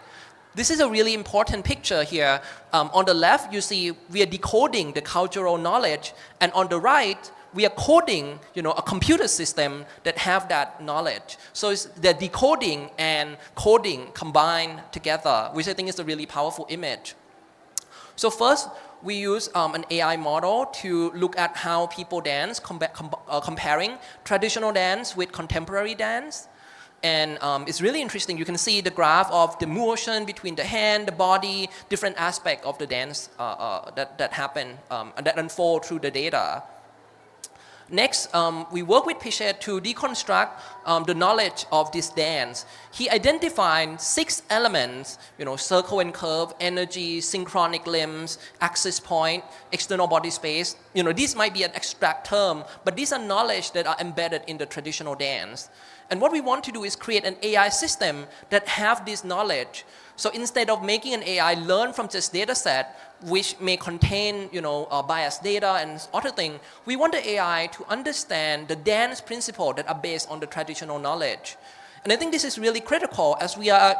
This is a really important picture here. On the left, you see we are decoding the cultural knowledge, and on the right, we are coding, a computer system that have that knowledge. So it's the decoding and coding combined together, which I think is a really powerful image. So first, we use an AI model to look at how people dance, comparing traditional dance with contemporary dance. And it's really interesting. You can see the graph of the motion between the hand, the body, different aspects of the dance that happen and that unfold through the data. Next, we work with Pichet to deconstruct the knowledge of this dance. He identified 6 elements, circle and curve, energy, synchronic limbs, axis point, external body space. These might be an abstract term, but these are knowledge that are embedded in the traditional dance. And what we want to do is create an AI system that have this knowledge. So instead of making an AI learn from just data set, which may contain, biased data and other things, we want the AI to understand the dance principles that are based on the traditional knowledge. And I think this is really critical as we are,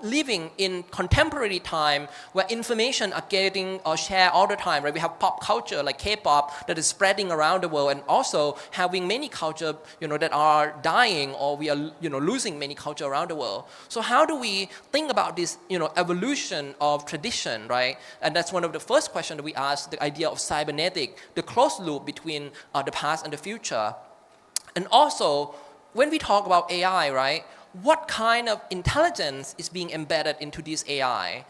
living in contemporary time where information are getting shared all the time, right? We have pop culture like K-pop that is spreading around the world, and also having many culture, that are dying, or we are, losing many culture around the world. So how do we think about this, evolution of tradition, right? And that's one of the first questions that we ask, the idea of cybernetic, the closed loop between the past and the future. And also, when we talk about AI, right, what kind of intelligence is being embedded into this AI?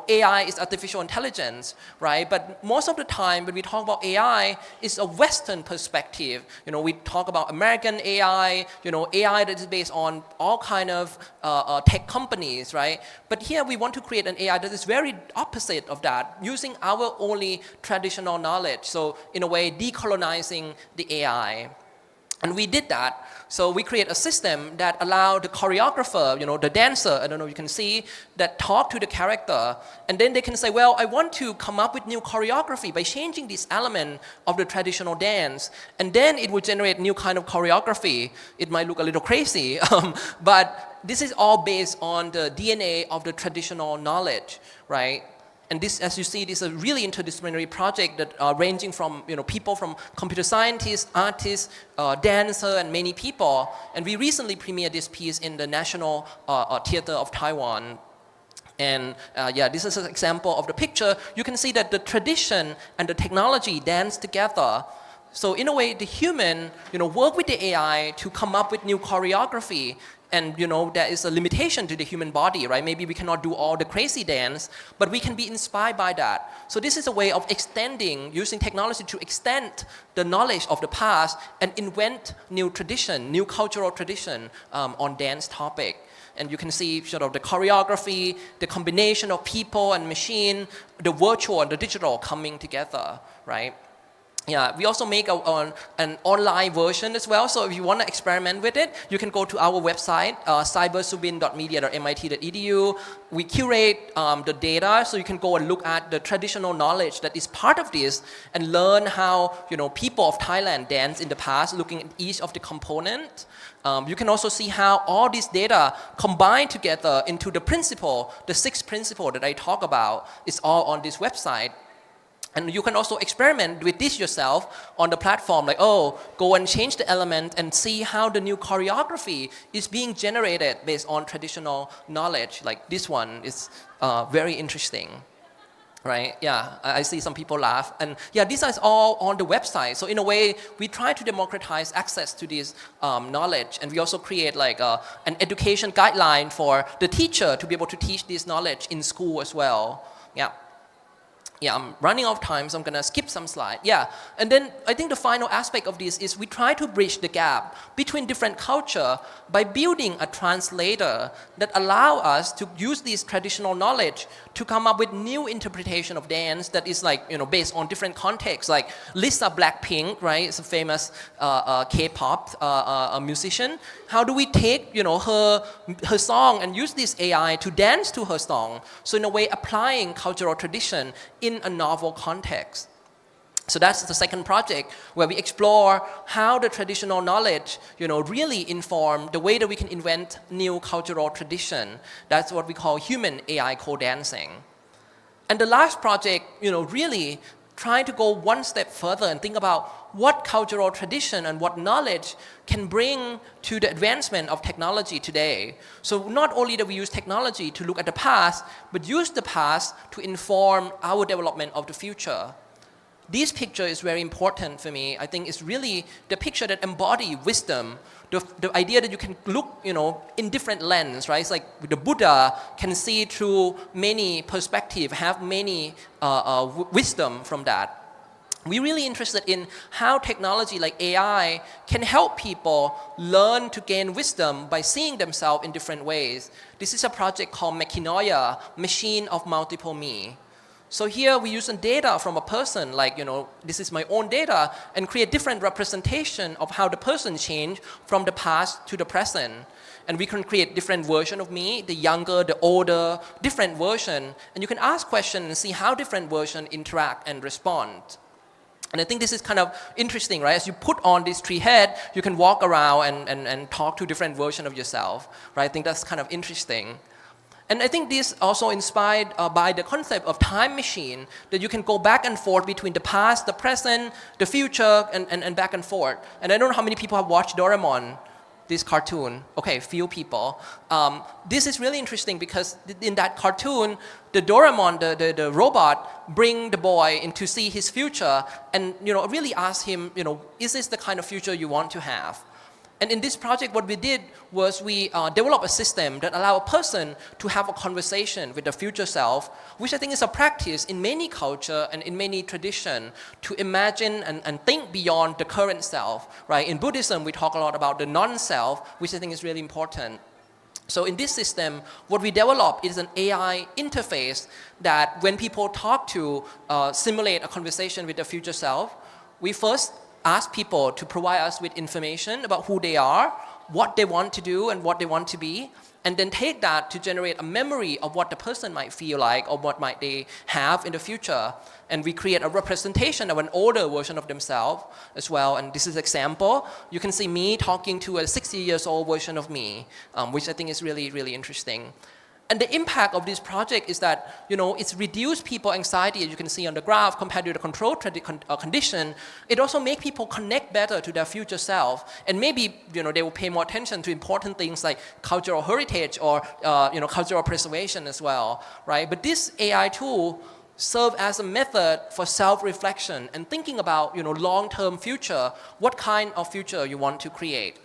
AI is artificial intelligence, right? But most of the time when we talk about AI, it's a Western perspective. We talk about American AI, AI that is based on all kind of tech companies, right? But here we want to create an AI that is very opposite of that, using our only traditional knowledge. So in a way, decolonizing the AI. And we did that. So we create a system that allowed the choreographer, the dancer, I don't know if you can see, that talk to the character. And then they can say, well, I want to come up with new choreography by changing this element of the traditional dance. And then it will generate new kind of choreography. It might look a little crazy, but this is all based on the DNA of the traditional knowledge, right? And this, as you see, this is a really interdisciplinary project that ranging from people from computer scientists, artists, dancer, and many people. And we recently premiered this piece in the National Theatre of Taiwan. And this is an example of the picture. You can see that the tradition and the technology dance together. So in a way, the human, work with the AI to come up with new choreography. And there is a limitation to the human body, right? Maybe we cannot do all the crazy dance, but we can be inspired by that. So this is a way of extending, using technology to extend the knowledge of the past and invent new tradition, new cultural tradition on dance topic. And you can see sort of the choreography, the combination of people and machine, the virtual and the digital coming together, right? Yeah, we also make an online version as well. So if you want to experiment with it, you can go to our website, cybersubin.media.mit.edu. We curate the data, so you can go and look at the traditional knowledge that is part of this and learn how people of Thailand dance in the past, looking at each of the components. You can also see how all this data combine together into the principle, the 6 principles that I talk about. It's all on this website. And you can also experiment with this yourself on the platform, like, oh, go and change the element and see how the new choreography is being generated based on traditional knowledge. Like this one is very interesting, right? Yeah, I see some people laugh. And yeah, these are all on the website. So in a way, we try to democratize access to this knowledge. And we also create like an education guideline for the teacher to be able to teach this knowledge in school as well. Yeah. Yeah, I'm running out of time, so I'm gonna skip some slides. Yeah, and then I think the final aspect of this is we try to bridge the gap between different culture by building a translator that allow us to use this traditional knowledge to come up with new interpretation of dance that is like, based on different contexts. Like Lisa Blackpink, right? It's a famous K-pop musician. How do we take, her song and use this AI to dance to her song? So in a way, applying cultural tradition in a novel context. So that's the second project where we explore how the traditional knowledge, really inform the way that we can invent new cultural tradition. That's what we call human AI co-dancing. And the last project, really trying to go one step further and think about what cultural tradition and what knowledge can bring to the advancement of technology today. So not only that we use technology to look at the past, but use the past to inform our development of the future. This picture is very important for me. I think it's really the picture that embodies wisdom, the idea that you can look, in different lenses, right? It's like the Buddha can see through many perspectives, have many wisdom from that. We're really interested in how technology like AI can help people learn to gain wisdom by seeing themselves in different ways. This is a project called Machinoia, Machine of Multiple Me. So here we use some data from a person, like, this is my own data, and create different representation of how the person changed from the past to the present. And we can create different version of me, the younger, the older, different version. And you can ask questions and see how different versions interact and respond. And I think this is kind of interesting, right? As you put on this tree head, you can walk around and talk to different versions of yourself, right? I think that's kind of interesting. And I think this also inspired by the concept of time machine, that you can go back and forth between the past, the present, the future, and back and forth. And I don't know how many people have watched Doraemon, this cartoon. Okay, few people. This is really interesting because in that cartoon, the Doraemon, the robot, bring the boy in to see his future and really ask him, is this the kind of future you want to have? And in this project, what we did was we developed a system that allow a person to have a conversation with the future self, which I think is a practice in many culture and in many tradition to imagine and think beyond the current self, right? In Buddhism, we talk a lot about the non-self, which I think is really important. So in this system, what we develop is an AI interface that when people talk to simulate a conversation with the future self, we first ask people to provide us with information about who they are, what they want to do, and what they want to be, and then take that to generate a memory of what the person might feel like or what might they have in the future. And we create a representation of an older version of themselves as well. And this is an example. You can see me talking to a 60 years old version of me, which I think is really, really interesting. And the impact of this project is that, it's reduced people's anxiety, as you can see on the graph, compared to the control condition. It also makes people connect better to their future self. And maybe, they will pay more attention to important things like cultural heritage or, cultural preservation as well, right? But this AI tool serve as a method for self-reflection and thinking about, long-term future, what kind of future you want to create.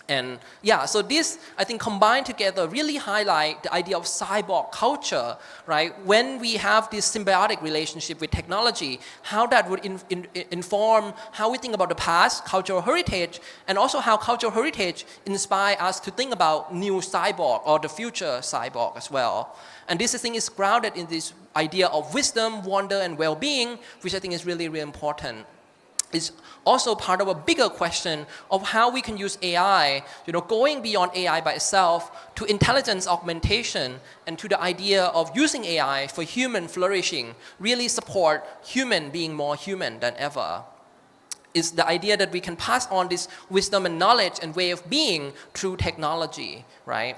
And yeah, so this, I think, combined together really highlight the idea of cyborg culture, right? When we have this symbiotic relationship with technology, how that would inform how we think about the past, cultural heritage, and also how cultural heritage inspire us to think about new cyborg or the future cyborg as well. And this, I think, is grounded in this idea of wisdom, wonder, and well-being, which I think is really, really important. Is also part of a bigger question of how we can use AI, going beyond AI by itself to intelligence augmentation and to the idea of using AI for human flourishing, really support human being more human than ever. Is the idea that we can pass on this wisdom and knowledge and way of being through technology, right?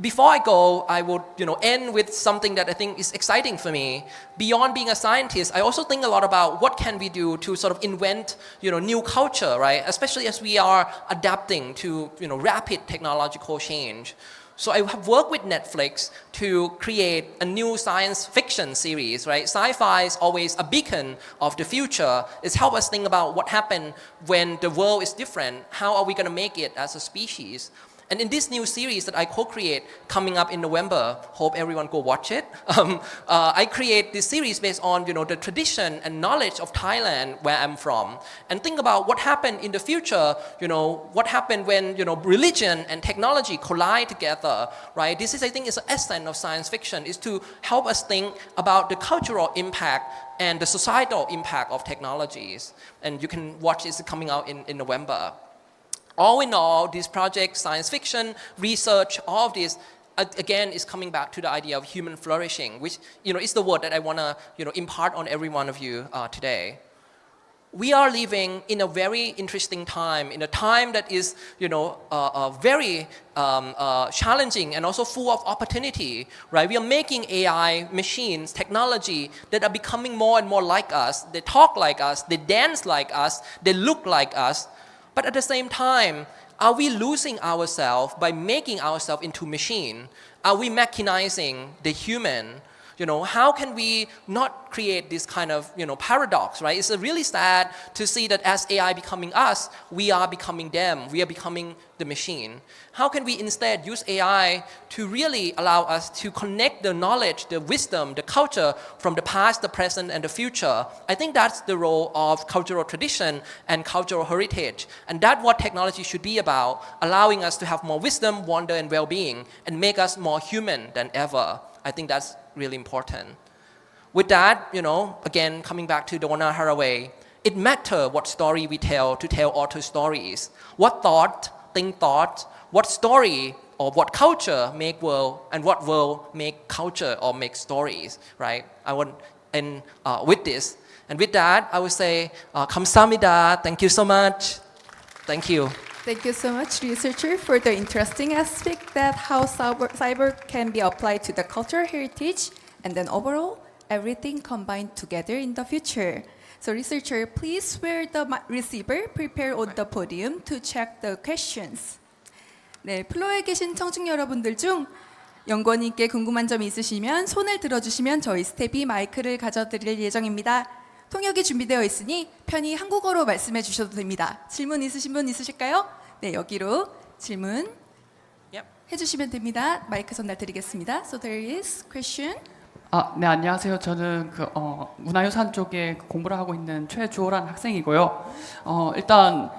before I go, I would end with something that I think is exciting for me. Beyond being a scientist, I also think a lot about what can we do to sort of invent new culture, right? Especially as we are adapting to rapid technological change. So I have worked with Netflix to create a new science fiction series, right? Sci-fi is always a beacon of the future. It's help us think about what happened when the world is different. How are we going to make it as a species? And in this new series that I co-create coming up in November, hope everyone go watch it. I create this series based on the tradition and knowledge of Thailand, where I'm from, and think about what happened in the future. What happened when religion and technology collide together, right? This is, I think, is the essence of science fiction, is to help us think about the cultural impact and the societal impact of technologies. And you can watch this coming out in November. All in all, this project, science fiction, research, all of this, again, is coming back to the idea of human flourishing, which is the word that I want to impart on every one of you today. We are living in a very interesting time, in a time that is very challenging and also full of opportunity, right? We are making AI, machines, technology that are becoming more and more like us. They talk like us, they dance like us, they look like us. But at the same time, are we losing ourselves by making ourselves into machine? Are we mechanizing the human? How can we not create this kind of paradox, right? It's really sad to see that as AI becoming us, we are becoming them. We are becoming the machine. How can we instead use AI to really allow us to connect the knowledge, the wisdom, the culture from the past, the present, and the future? I think that's the role of cultural tradition and cultural heritage. And that's what technology should be about, allowing us to have more wisdom, wonder, and well-being, and make us more human than ever. I think that's really important. With that, again, coming back to Donna Haraway, it matters what story we tell to tell author stories. What thought, think thought, what story or what culture make world, and what world make culture or make stories, right? I want to end with this. And with that, I would say, 감사합니다. Thank you so much. Thank you. Thank you so much, researcher, for the interesting aspect that how cyber can be applied to the cultural heritage, and then overall, everything combined together in the future. So researcher, please wear the receiver, prepare on the podium to check the questions. 네, 플로어에 계신 청중 여러분들 중 연구원님께 궁금한 점이 있으시면 손을 들어주시면 저희 스텝이 마이크를 가져드릴 예정입니다. 통역이 준비되어 있으니 편히 한국어로 말씀해 주셔도 됩니다. 질문 있으신 분 있으실까요? 네, 여기로 질문 해주시면 됩니다. 마이크 전달 드리겠습니다. So there is question. 네, 안녕하세요. 저는 문화유산 쪽에 공부를 하고 있는 최주호란 학생이고요. 일단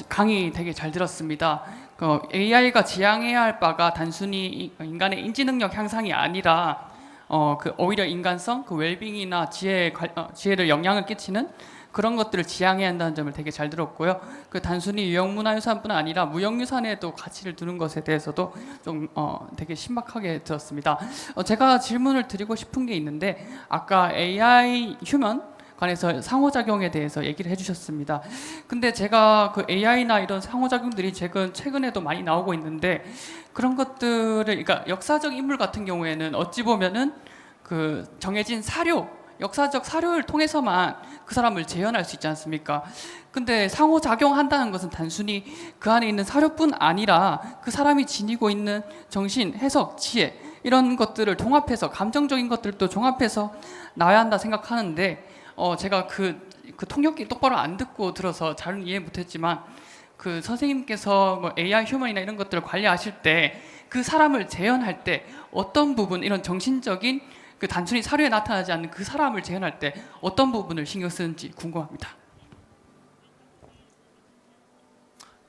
강의 되게 잘 들었습니다. AI가 지향해야 할 바가 단순히 인간의 인지 능력 향상이 아니라 오히려 인간성, 웰빙이나 지혜를 영향을 끼치는 그런 것들을 지향해야 한다는 점을 되게 잘 들었고요. 단순히 유형문화유산뿐 아니라 무형유산에도 가치를 두는 것에 대해서도 좀 되게 신박하게 들었습니다. 제가 질문을 드리고 싶은 게 있는데 아까 AI, 휴먼 관해서 상호작용에 대해서 얘기를 해주셨습니다. 근데 제가 AI나 이런 상호작용들이 최근에도 많이 나오고 있는데 그런 것들을, 그러니까 역사적 인물 같은 경우에는 어찌 보면은 정해진 역사적 사료를 통해서만 그 사람을 재현할 수 있지 않습니까? 근데 상호작용한다는 것은 단순히 그 안에 있는 사료뿐 아니라 그 사람이 지니고 있는 정신, 해석, 지혜 이런 것들을 종합해서 감정적인 것들도 종합해서 나와야 한다 생각하는데 제가 그 통역기 똑바로 안 듣고 들어서 잘 이해 못했지만 선생님께서 AI 휴먼이나 이런 것들을 관리하실 때 그 사람을 재현할 때 어떤 부분, 이런 정신적인 단순히 사료에 나타나지 않는 그 사람을 재현할 때 어떤 부분을 신경 쓰는지 궁금합니다.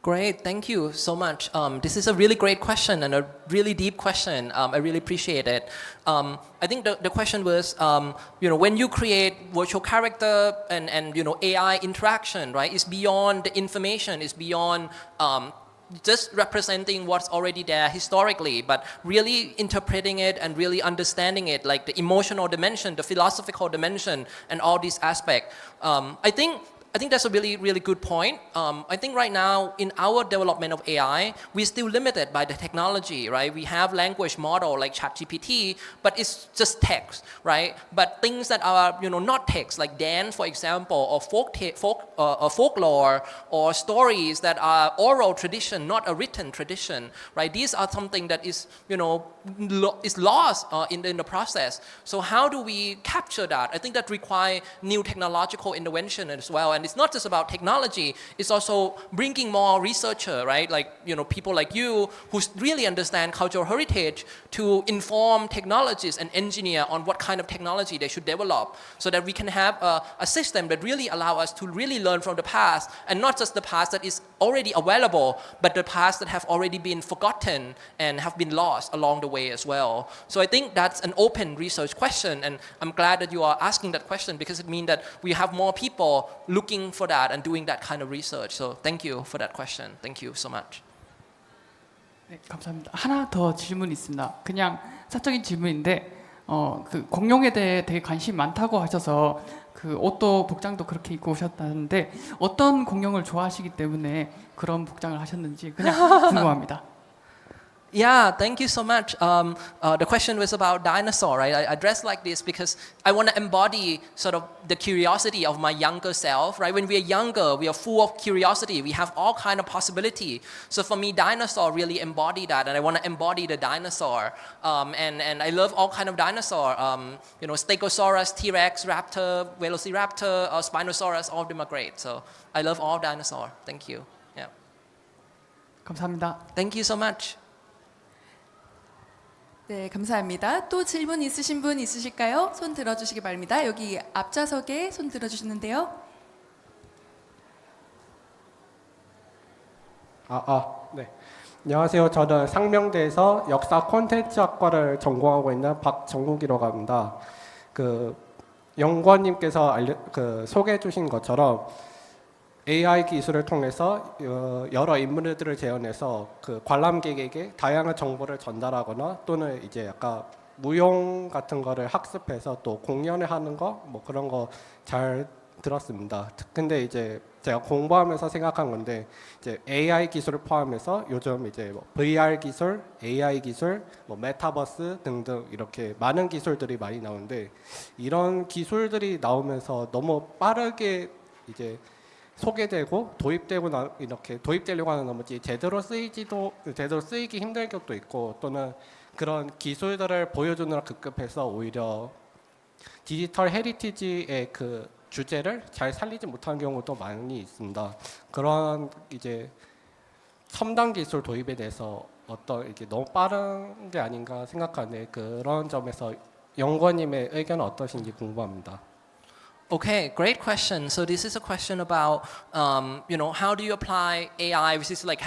Great, thank you so much. This is a really great question and a really deep question. I really appreciate it. I think the question was, when you create virtual character and AI interaction, right? It's beyond the information. It's beyond just representing what's already there historically, but really interpreting it and really understanding it, like the emotional dimension, the philosophical dimension, and all these aspects. I think I think that's a really, really good point. I think right now in our development of AI, we're still limited by the technology, right? We have language model like ChatGPT, but it's just text, right? But things that are, not text, like dance, for example, or folklore, or stories that are oral tradition, not a written tradition, right? These are something that is, is lost in the process. So how do we capture that? I think that requires new technological intervention as well. And it's not just about technology, it's also bringing more researcher, right? Like, people like you who really understand cultural heritage to inform technologists and engineer on what kind of technology they should develop so that we can have a system that really allow us to really learn from the past, and not just the past that is already available, but the past that have already been forgotten and have been lost along the way as well. So I think that's an open research question, and I'm glad that you are asking that question because it means that we have more people looking for that and doing that kind of research. So thank you for that question. Thank you so much. 네, 감사합니다. 하나 더 질문이 있습니다. 그냥 사적인 질문인데 그 공룡에 대해 되게 관심이 많다고 하셔서 그 옷도 복장도 그렇게 입고 오셨다는데 어떤 공룡을 좋아하시기 때문에 그런 복장을 하셨는지 그냥 궁금합니다. Yeah, thank you so much. The question was about dinosaur, right? I dress like this because I want to embody sort of the curiosity of my younger self, right? When we are younger, we are full of curiosity. We have all kind of possibility. So for me, dinosaur really embody that, and I want to embody the dinosaur. And I love all kind of dinosaur. Stegosaurus, T-Rex, Raptor, Velociraptor, Spinosaurus, all of them are great. So I love all dinosaur. Thank you. Yeah. 감사합니다. Thank you so much. 네, 감사합니다. 또 질문 있으신 분 있으실까요? 손 들어주시기 바랍니다. 여기 앞좌석에 손 들어주시는데요. 네. 안녕하세요. 저는 상명대에서 역사 콘텐츠학과를 전공하고 있는 박정국이라고 합니다. 그 연구원님께서 소개해 주신 것처럼 AI 기술을 통해서 여러 인물들을 재현해서 그 관람객에게 다양한 정보를 전달하거나 또는 이제 약간 무용 같은 거를 학습해서 또 공연을 하는 거 뭐 그런 거 잘 들었습니다. 근데 이제 제가 공부하면서 생각한 건데 이제 AI 기술을 포함해서 요즘 이제 뭐 VR 기술, AI 기술, 뭐 메타버스 등등 이렇게 많은 기술들이 많이 나오는데 이런 기술들이 나오면서 너무 빠르게 이제 소개되고 이렇게 도입되려고 하는 나머지 제대로 쓰이기 힘든 것도 있고 또는 그런 기술들을 보여주느라 급급해서 오히려 디지털 헤리티지의 그 주제를 잘 살리지 못하는 경우도 많이 있습니다. 그런 이제 첨단 기술 도입에 대해서 어떤 이게 너무 빠른 게 아닌가 생각하는데 그런 점에서 연구원님의 의견은 어떠신지 궁금합니다. Okay, great question. So this is a question about, how do you apply AI, which is like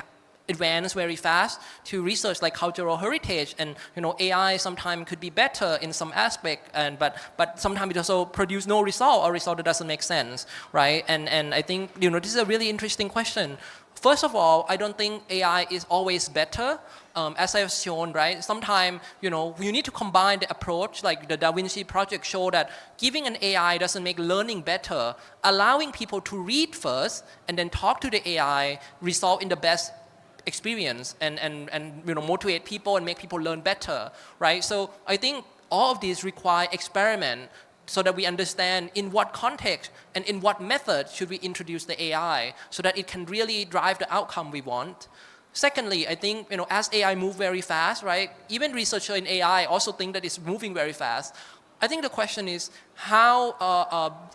advance very fast, to research like cultural heritage, and AI sometimes could be better in some aspect, but sometimes it also produce no result or result that doesn't make sense, right? And I think this is a really interesting question. First of all, I don't think AI is always better. As I have shown, right, sometimes, you need to combine the approach, like the Da Vinci project showed that giving an AI doesn't make learning better. Allowing people to read first and then talk to the AI result in the best experience and motivate people and make people learn better, right? So I think all of these require experiment so that we understand in what context and in what method should we introduce the AI so that it can really drive the outcome we want. Secondly, I think, as AI move very fast, right, even researchers in AI also think that it's moving very fast. I think the question is how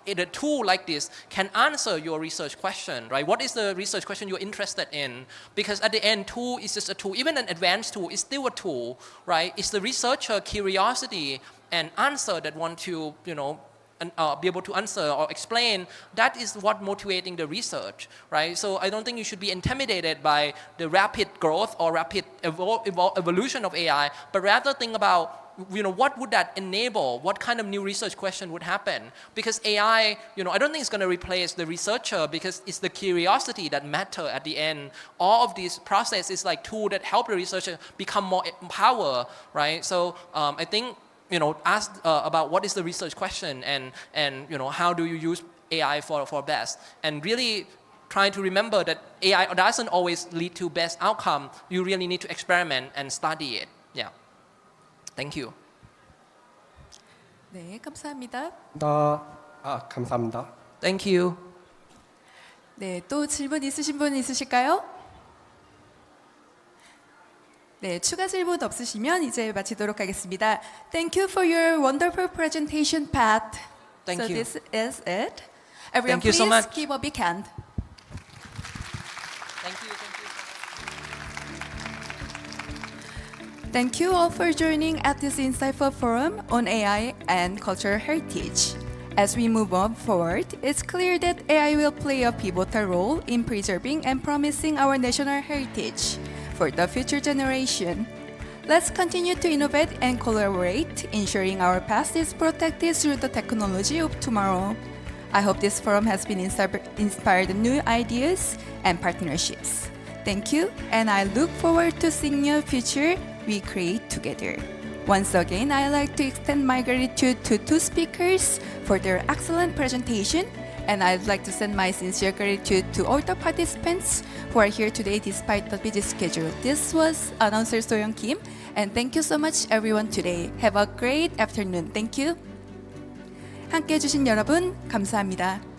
a tool like this can answer your research question, right? What is the research question you're interested in? Because at the end, tool is just a tool. Even an advanced tool is still a tool, right? It's the researcher curiosity and answer that want to, be able to answer or explain. That is what motivating the research, right? So I don't think you should be intimidated by the rapid growth or rapid evolution of AI, but rather think about what would that enable? What kind of new research question would happen? Because AI, I don't think it's going to replace the researcher because it's the curiosity that matter at the end. All of these processes like tool that help the researcher become more empowered, right? So I think, ask about what is the research question and how do you use AI for best, and really trying to remember that AI doesn't always lead to best outcome. You really need to experiment and study it. Yeah. Thank you. 네, 감사합니다. 감사합니다. Thank you. 네, 또 질문 있으신 분 있으실까요? 네, 추가 질문 없으시면 이제 마치도록 하겠습니다. Thank you for your wonderful presentation, Pat. Thank so you. this is it. Everyone, Thank you please so much. give a big hand. Thank you. Thank you. Thank you all for joining at this insightful forum on AI and cultural heritage. As we move on forward, it's clear that AI will play a pivotal role in preserving and promising our national heritage for the future generation. Let's continue to innovate and collaborate, ensuring our past is protected through the technology of tomorrow. I hope this forum has been inspired new ideas and partnerships. Thank you, and I look forward to seeing your future we create together. Once again, I'd like to extend my gratitude to two speakers for their excellent presentation, and I'd like to send my sincere gratitude to all the participants who are here today despite the busy schedule. This was announcer So-young Kim, and thank you so much everyone today. Have a great afternoon. Thank you. 함께 해주신 여러분 감사합니다.